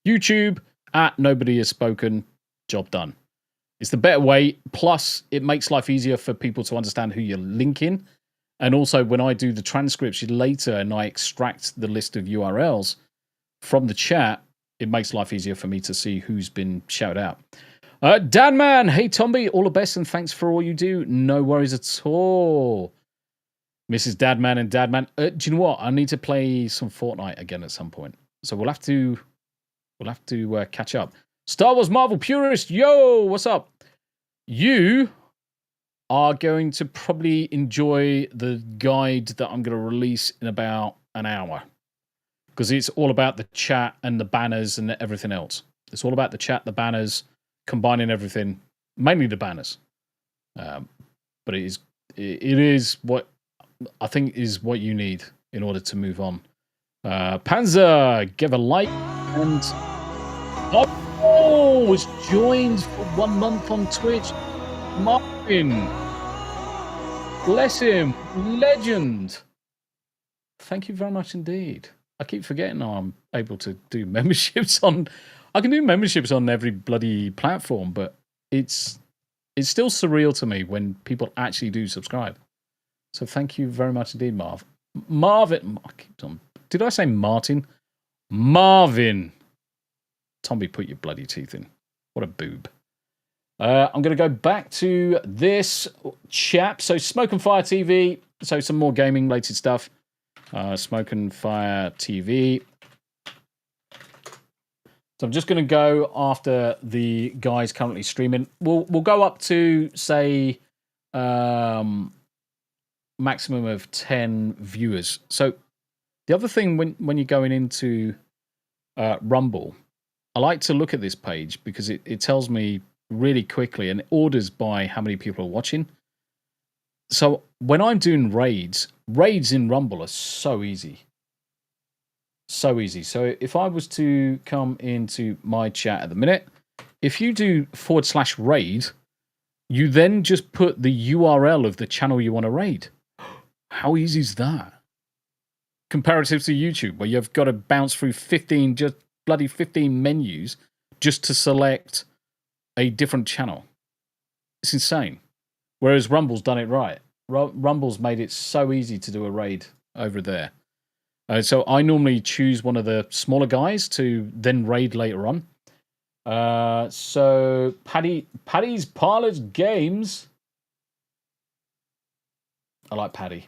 YouTube @ nobody has spoken, job done. It's the better way. Plus, it makes life easier for people to understand who you're linking. And also, when I do the transcripts later and I extract the list of URLs from the chat, it makes life easier for me to see who's been shouted out. Danman, hey Tombi, all the best and thanks for all you do. No worries at all. Mrs. Dadman and Dadman. Do you know what? I need to play some Fortnite again at some point. So we'll have to catch up. Star Wars Marvel Purist, yo, what's up? You are going to probably enjoy the guide that I'm going to release in about an hour. Because it's all about the chat and the banners and everything else. It's all about the chat, the banners, combining everything, mainly the banners. But it is what I think is what you need in order to move on. Panzer, give a like, and was joined for 1 month on Twitch. Martin, bless him, legend. Thank you very much indeed. I keep forgetting I'm able to do memberships on. I can do memberships on every bloody platform, but it's still surreal to me when people actually do subscribe. So thank you very much indeed, Marv. Marvin, did I say Martin? Marvin. Tombi, put your bloody teeth in. What a boob. I'm going to go back to this chap. So Smoke and Fire TV. So some more gaming related stuff. Smoke and Fire TV. So I'm just going to go after the guys currently streaming. We'll go up to, say, maximum of 10 viewers. So the other thing when you're going into Rumble, I like to look at this page because it tells me really quickly and it orders by how many people are watching. So when I'm doing raids in Rumble are so easy. So easy. So if I was to come into my chat at the minute, if you do /raid, you then just put the URL of the channel you want to raid. How easy is that? Comparative to YouTube, where you've got to bounce through 15 menus just to select a different channel. It's insane. Whereas Rumble's done it right. Rumble's made it so easy to do a raid over there. So I normally choose one of the smaller guys to then raid later on. So Paddy's Parlors Games. I like Paddy.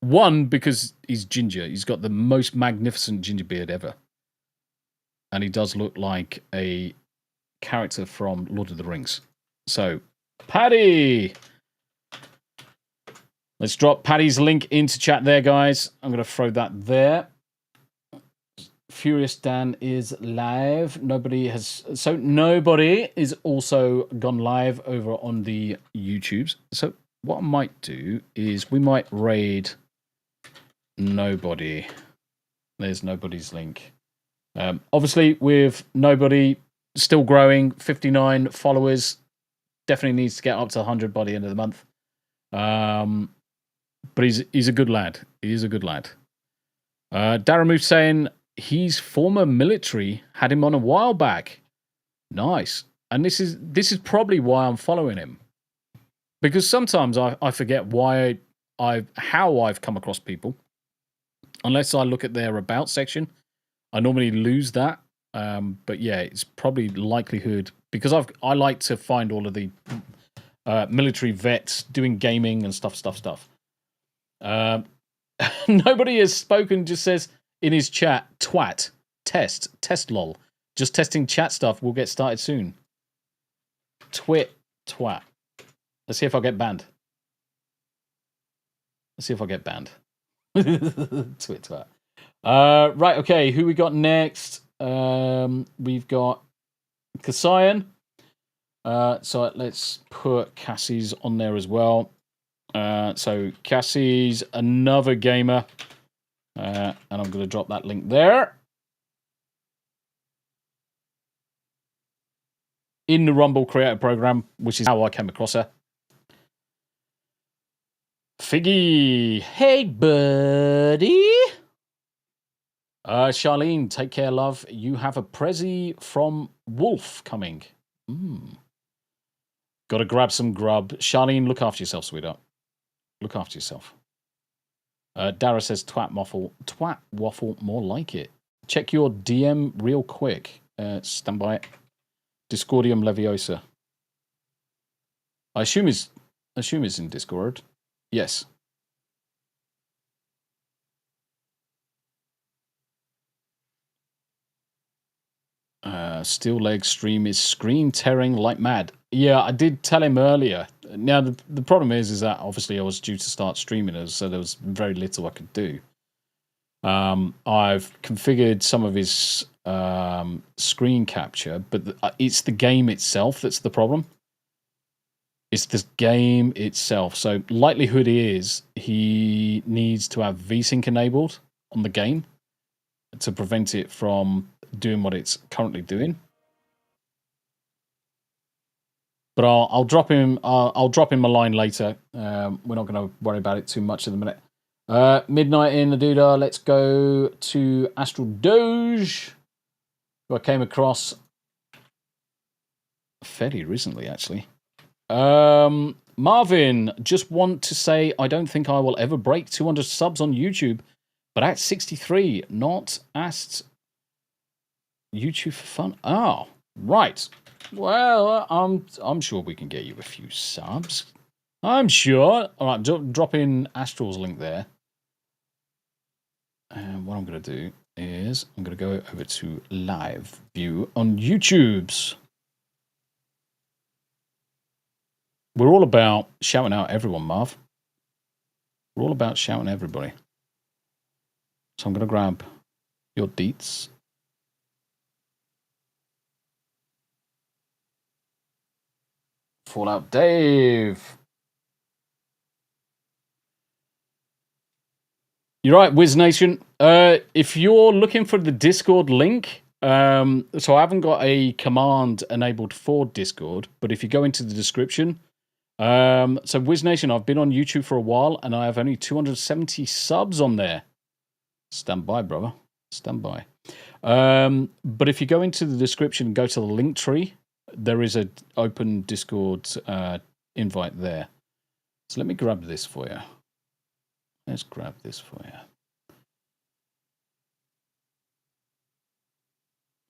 One, because he's ginger. He's got the most magnificent ginger beard ever. And he does look like a character from Lord of the Rings. So, Paddy! Let's drop Paddy's link into chat there, guys. I'm going to throw that there. Furious Dan is live. Nobody is also gone live over on the YouTubes. So what I might do is we might raid Nobody. There's Nobody's link. Obviously, with Nobody still growing, 59 followers, definitely needs to get up to 100 by the end of the month. But he's a good lad. He is a good lad. Daramoof saying he's former military, had him on a while back. Nice. And this is probably why I'm following him. Because sometimes I forget how I've come across people. Unless I look at their about section. I normally lose that. But yeah, it's probably likelihood. Because I like to find all of the military vets doing gaming and stuff. Nobody has spoken, just says in his chat, twat, test lol. Just testing chat stuff, we'll get started soon. Twat. Let's see if I get banned. Twat. Right, okay, who we got next? We've got Kasayan. So let's put Cassie's on there as well. So Cassie's another gamer. And I'm going to drop that link there. In the Rumble Creator Program, which is how I came across her. Figgy. Hey, buddy. Charlene, take care, love. You have a Prezi from Wolf coming. Gotta grab some grub. Charlene, look after yourself, sweetheart. Look after yourself. Dara says twat waffle, more like it. Check your DM real quick. Stand by it. Discordium Leviosa. I assume it's in Discord. Yes. Steel Leg stream is screen tearing like mad. Yeah, I did tell him earlier. Now, the problem is that obviously I was due to start streaming, so there was very little I could do. I've configured some of his screen capture, but it's the game itself that's the problem. It's this game itself. So likelihood is he needs to have VSync enabled on the game to prevent it from doing what it's currently doing. But I'll drop him. I'll drop him a line later. We're not going to worry about it too much at the minute. Midnight in the Doodah. Let's go to Astral Doge, who I came across fairly recently, actually. Marvin, just want to say I don't think I will ever break 200 subs on YouTube, but at 63, not asked YouTube for fun. Oh, right. Well, I'm sure we can get you a few subs. I'm sure. All right, drop in Astral's link there. And what I'm going to do is I'm going to go over to live view on YouTube's. We're all about shouting out everyone, Marv. We're all about shouting everybody. So I'm going to grab your deets. Fallout Dave. You're right, Wiz Nation. If you're looking for the Discord link, so I haven't got a command enabled for Discord, but if you go into the description, so Wiz Nation, I've been on YouTube for a while, and I have only 270 subs on there. Stand by, brother. Stand by. But if you go into the description and go to the link tree, there is an open Discord invite there. So let me grab this for you. Let's grab this for you.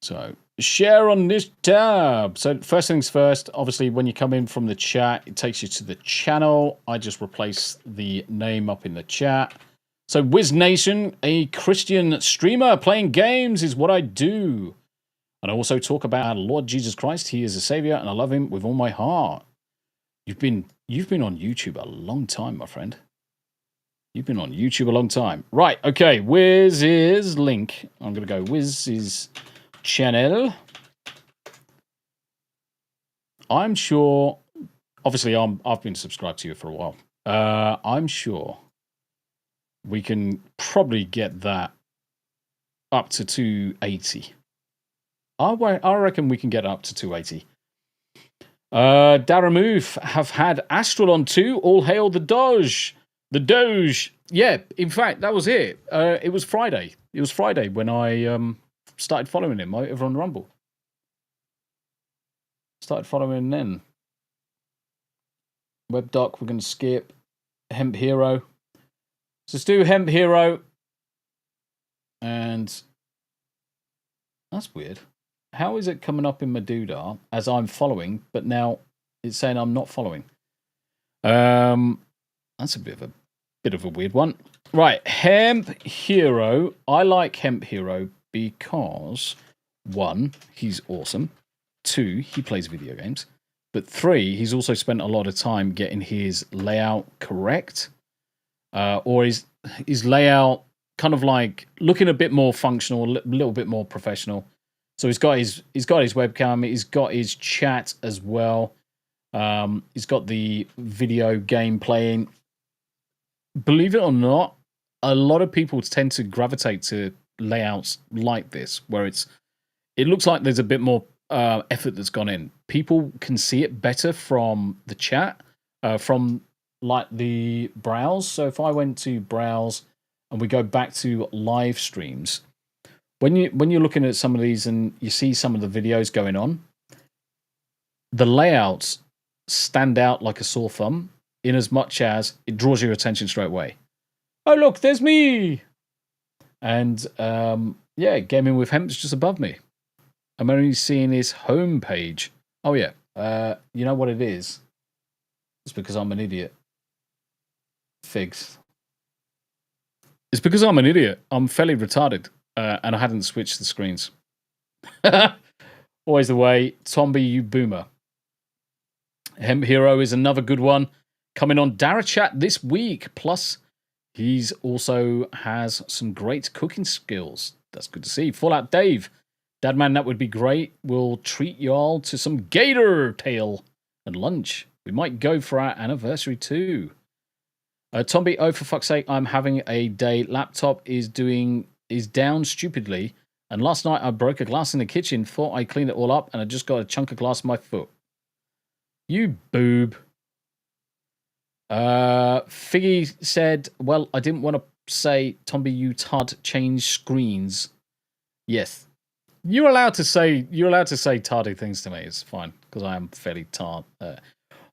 So, share on this tab. So, first things first, obviously, when you come in from the chat, it takes you to the channel. I just replace the name up in the chat. So, Wiz Nation, a Christian streamer playing games is what I do. And I also talk about our Lord Jesus Christ. He is a savior, and I love him with all my heart. You've been on YouTube a long time, my friend. You've been on YouTube a long time. Right, okay, Wiz's link. I'm going to go Wiz's channel. I'm sure, obviously I've been subscribed to you for a while. I'm sure we can probably get that up to 280. I reckon we can get up to 280. Daramoof have had Astral on 2. All hail the Doge. The Doge. Yeah, in fact, that was it. It was Friday. It was Friday when I started following him over on Rumble. Started following him then. WebDoc, we're going to skip. Hemp Hero. So let's do Hemp Hero. And that's weird. How is it coming up in my doodah as I'm following, but now it's saying I'm not following? That's a bit of a weird one. Right, Hemp Hero. I like Hemp Hero because 1, he's awesome. 2, he plays video games. But 3, he's also spent a lot of time getting his layout correct. Or his layout kind of like looking a bit more functional, a little bit more professional. So he's got his webcam, he's got his chat as well. He's got the video game playing. Believe it or not, a lot of people tend to gravitate to layouts like this, where it looks like there's a bit more effort that's gone in. People can see it better from the chat, from like the browse. So if I went to browse and we go back to live streams, when you're looking at some of these and you see some of the videos going on, the layouts stand out like a sore thumb, in as much as it draws your attention straight away. Oh, look, there's me! And, yeah, Gaming with Hemp's just above me. I'm only seeing his home page. Oh, yeah. You know what it is? It's because I'm an idiot. Figs. It's because I'm an idiot. I'm fairly retarded, and I hadn't switched the screens. Always the way. Tombi, you boomer. Hemp Hero is another good one. Coming on Dara Chat this week. Plus, he's also has some great cooking skills. That's good to see. Fallout Dave. Dadman, that would be great. We'll treat y'all to some gator tail and lunch. We might go for our anniversary too. Tombi, oh for fuck's sake, I'm having a day. Laptop is down stupidly. And last night I broke a glass in the kitchen. Thought I cleaned it all up and I just got a chunk of glass in my foot. You boob. Figgy said, well, I didn't want to say, Tombi, you tard, change screens. Yes. You're allowed to say tardy things to me. It's fine, because I am fairly tard.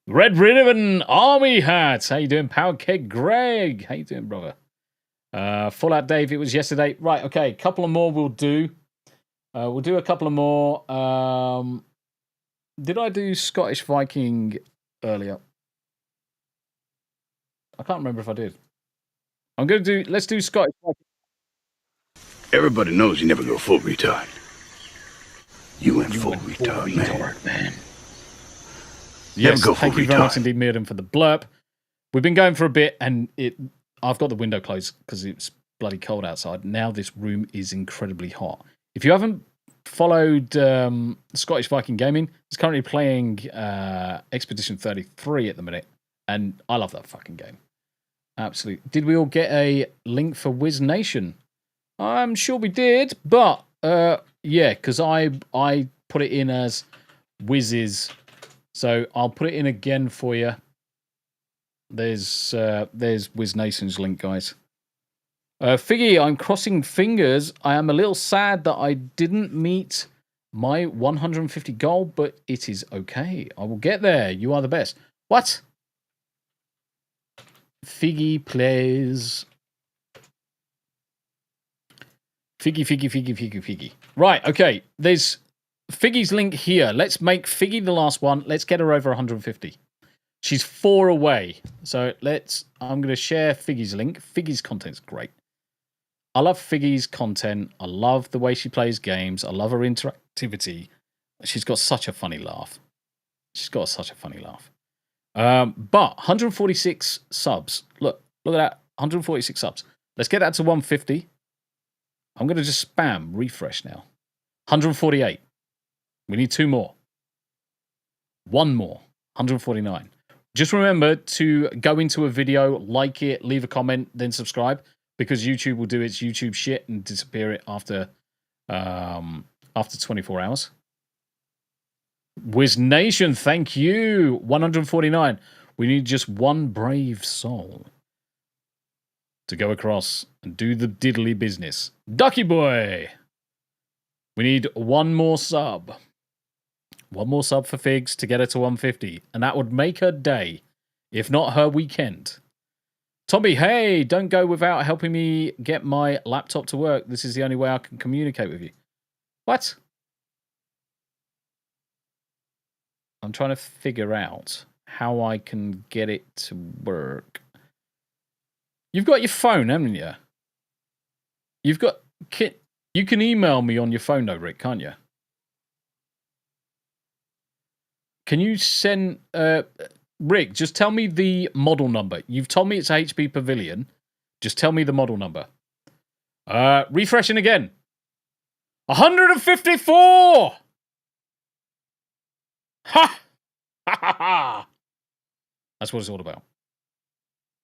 Red Ribbon Army Hats. How you doing, Power Keg Greg? How you doing, brother? Fallout Dave, it was yesterday. Right, okay, couple of more we'll do. We'll do a couple of more. Did I do Scottish Viking earlier? I can't remember if I did. Let's do Scottish Viking. Everybody knows you never go full retard. You went full retard, man. Yes, Never go full thank you very much retard. indeed, Mirden, for the blurb. We've been going for a bit, and I've got the window closed because it's bloody cold outside. Now this room is incredibly hot. If you haven't followed Scottish Viking Gaming, it's currently playing Expedition 33 at the minute, and I love that fucking game. Absolutely. Did we all get a link for Wiz Nation? I'm sure we did, but yeah, because I put it in as Wiz's, so I'll put it in again for you. There's Wiz Nation's link, guys. Figgy, I'm crossing fingers. I am a little sad that I didn't meet my 150 goal, but it is okay. I will get there. You are the best. What? Figgy plays. Figgy. Right, okay. There's Figgy's link here. Let's make Figgy the last one. Let's get her over 150. She's 4 away. So I'm going to share Figgy's link. Figgy's content's great. I love Figgy's content. I love the way she plays games. I love her interactivity. She's got such a funny laugh. But 146 subs. Look at that. 146 subs. Let's get that to 150. I'm going to just spam refresh now. 148. We need 2 more. 1 more. 149. Just remember to go into a video, like it, leave a comment, then subscribe, because YouTube will do its YouTube shit and disappear it after 24 hours. Wiz Nation, thank you. 149. We need just 1 brave soul to go across and do the diddly business. Ducky boy. We need 1 more sub. 1 more sub for Figs to get her to 150. And that would make her day, if not her weekend. Tombi, hey, don't go without helping me get my laptop to work. This is the only way I can communicate with you. What? I'm trying to figure out how I can get it to work. You've got your phone, haven't you? You can email me on your phone though, Rick, can't you? Can you send... Rick, just tell me the model number. You've told me it's HP Pavilion. Just tell me the model number. Refreshing again. 154! Ha! Ha ha ha! That's what it's all about.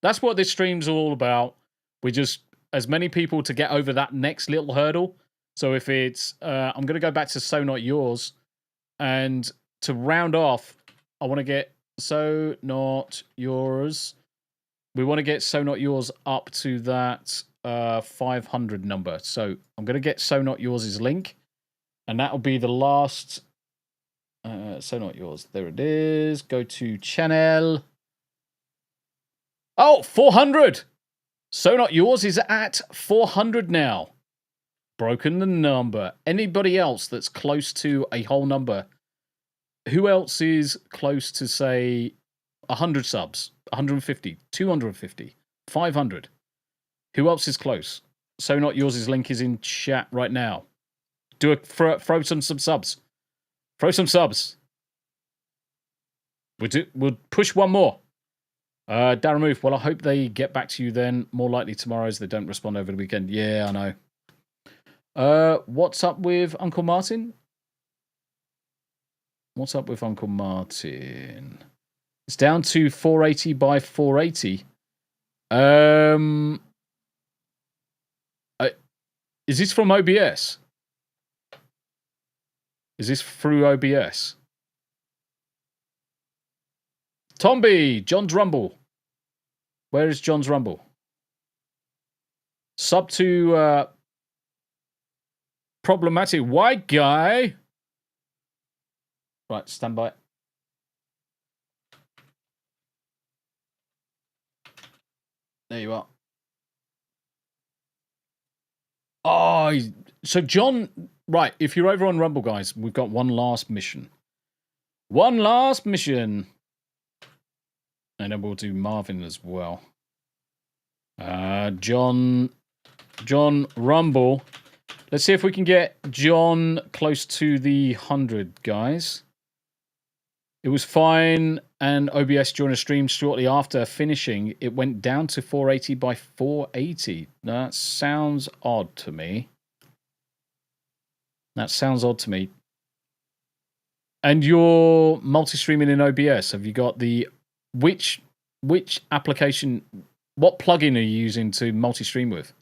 That's what this stream's all about. We just, as many people to get over that next little hurdle. So if it's, I'm going to go back to So Not Yours. And to round off, I want to get So Not Yours. We want to get So Not Yours up to that 500 number. So I'm going to get So Not Yours' link. And that'll be the last... So Not Yours. There it is. Go to channel. Oh, 400! So Not Yours is at 400 now. Broken the number. Anybody else that's close to a whole number? Who else is close to, say, 100 subs? 150, 250, 500? Who else is close? So Not Yours' link is in chat right now. Throw some subs. Throw some subs. We'll push one more. Darren Move, well, I hope they get back to you then. More likely tomorrow as they don't respond over the weekend. Yeah, I know. What's up with Uncle Martin? What's up with Uncle Martin? It's down to 480 by 480. Is this from OBS? Is this through OBS? Tombi, John's Rumble. Where is John's Rumble? Sub to problematic white guy. Right, stand by. There you are. Oh, so John, right, if you're over on Rumble, guys, we've got one last mission. One last mission. And then we'll do Marvin as well. John Rumble. Let's see if we can get John close to the 100, guys. It was fine, and OBS during a stream shortly after finishing, it went down to 480 by 480. That sounds odd to me. That sounds odd to me. And you're multi-streaming in OBS. Have you got the... Which application... What plugin are you using to multi-stream with?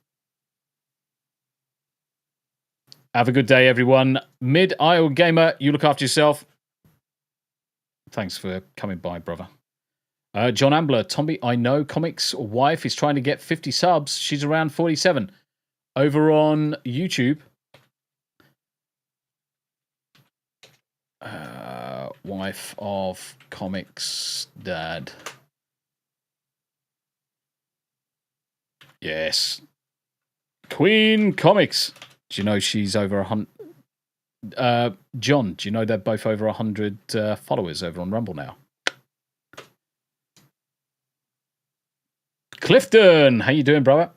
Have a good day, everyone. Mid-Isle Gamer, you look after yourself. Thanks for coming by, brother. John Ambler, Tombi, I know Comics wife is trying to get 50 subs. She's around 47. Over on YouTube. Wife of Comics Dad. Yes. Queen Comics. Do you know she's over 100? John, do you know they're both over 100 followers over on Rumble now? Clifton, how you doing, brother?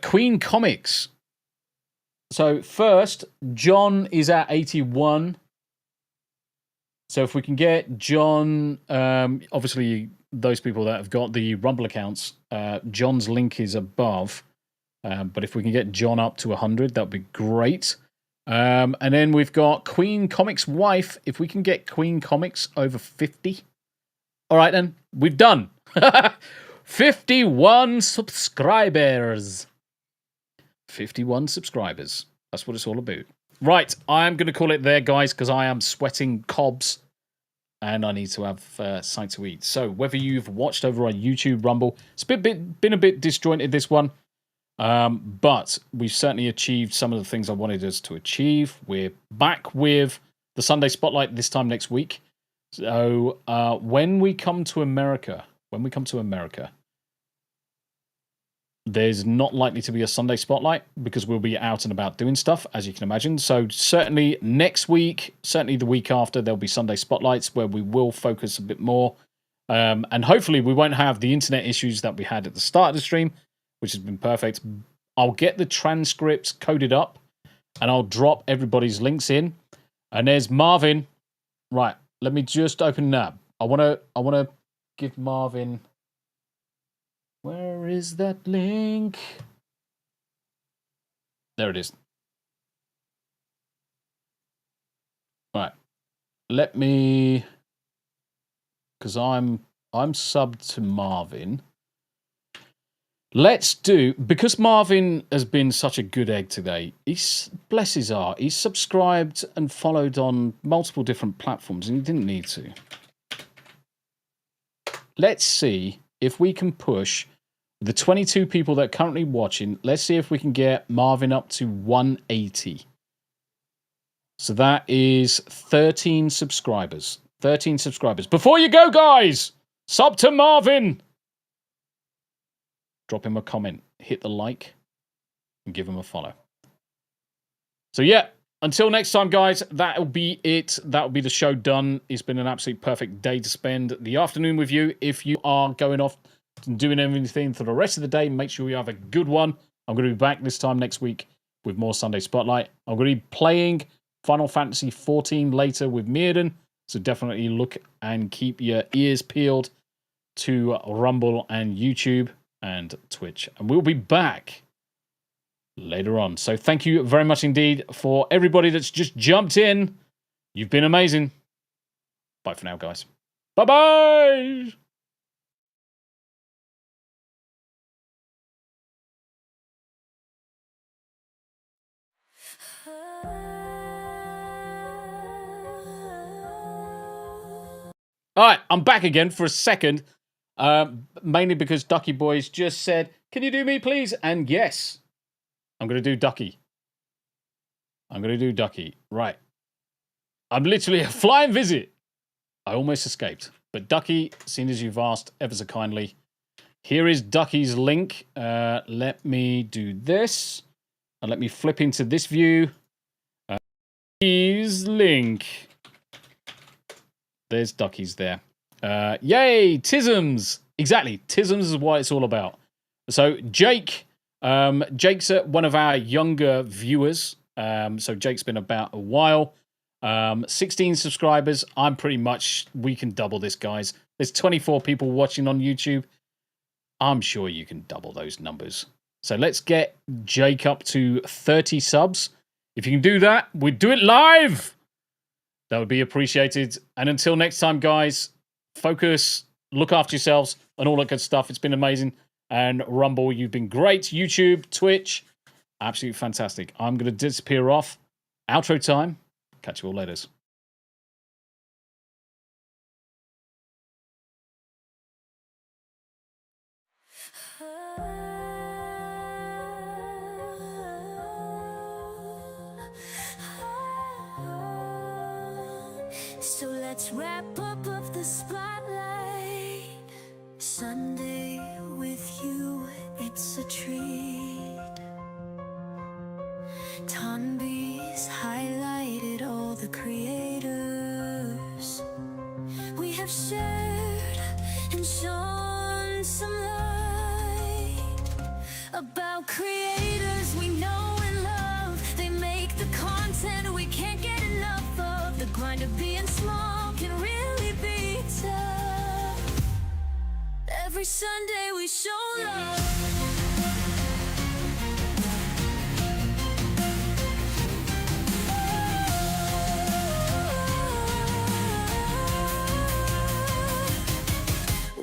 Queen Comics. So first, John is at 81. So if we can get John, obviously those people that have got the Rumble accounts, John's link is above. But if we can get John up to 100, that would be great. And then we've got Queen Comics wife. If we can get Queen Comics over 50. All right, then. We've done. 51 subscribers. 51 subscribers. That's what it's all about. Right, I'm going to call it there, guys, because I am sweating cobs. And I need to have something to eat. So whether you've watched over on YouTube, Rumble, it's been a bit disjointed, this one. But we've certainly achieved some of the things I wanted us to achieve. We're back with the Sunday Spotlight this time next week. So when we come to America, there's not likely to be a Sunday Spotlight because we'll be out and about doing stuff, as you can imagine. So certainly next week, certainly the week after, there'll be Sunday Spotlights where we will focus a bit more. And hopefully we won't have the internet issues that we had at the start of the stream, which has been perfect. I'll get the transcripts coded up, and I'll drop everybody's links in. And there's Marvin. Right, let me just open that. I wanna give Marvin. Where is that link? There it is. Right, let me, because I'm subbed to Marvin. Let's do, because Marvin has been such a good egg today, bless his heart, he's subscribed and followed on multiple different platforms, and he didn't need to. Let's see if we can push the 22 people that are currently watching. Let's see if we can get Marvin up to 180. So that is 13 subscribers. 13 subscribers. Before you go, guys, sub to Marvin. Drop him a comment, hit the like, and give him a follow. So yeah, until next time, guys, that'll be it. That'll be the show done. It's been an absolute perfect day to spend the afternoon with you. If you are going off and doing anything for the rest of the day, make sure you have a good one. I'm going to be back this time next week with more Sunday Spotlight. I'm going to be playing Final Fantasy XIV later with Mirden, so definitely look and keep your ears peeled to Rumble and YouTube and Twitch. And we'll be back later on. So thank you very much indeed for everybody that's just jumped in. You've been amazing. Bye for now, guys. Bye-bye! All right, I'm back again for a second, mainly because Ducky Boys just said, can you do me, please? And yes, I'm going to do Ducky. I'm going to do Ducky. Right. I'm literally a flying visit. I almost escaped. But Ducky, seeing as you've asked ever so kindly, here is Ducky's link. Let me do this. And let me flip into this view. His link. There's Ducky's there. Yay, Tisms. Exactly, Tisms is what it's all about. So Jake, Jake's one of our younger viewers. So Jake's been about a while. 16 subscribers. I'm pretty much, we can double this, guys. There's 24 people watching on YouTube. I'm sure you can double those numbers. So let's get Jake up to 30 subs. If you can do that, we'd do it live. That would be appreciated. And until next time, guys, focus, look after yourselves, and all that good stuff. It's been amazing. And Rumble, you've been great. YouTube, Twitch, absolutely fantastic. I'm going to disappear off. Outro time. Catch you all later. So let's wrap up of the spotlight. Sunday with you, it's a treat. Tombi's highlighted all the creators. We have shared and shown some light about creators we know and love. They make the content we can't get enough of. The grind of being small can really be tough. Every Sunday we show love.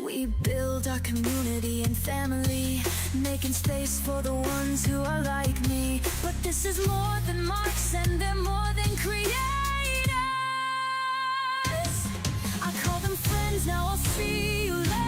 We build our community and family, making space for the ones who are like me. But this is more than marks and they're more than creators. I call them friends, now I'll see you later.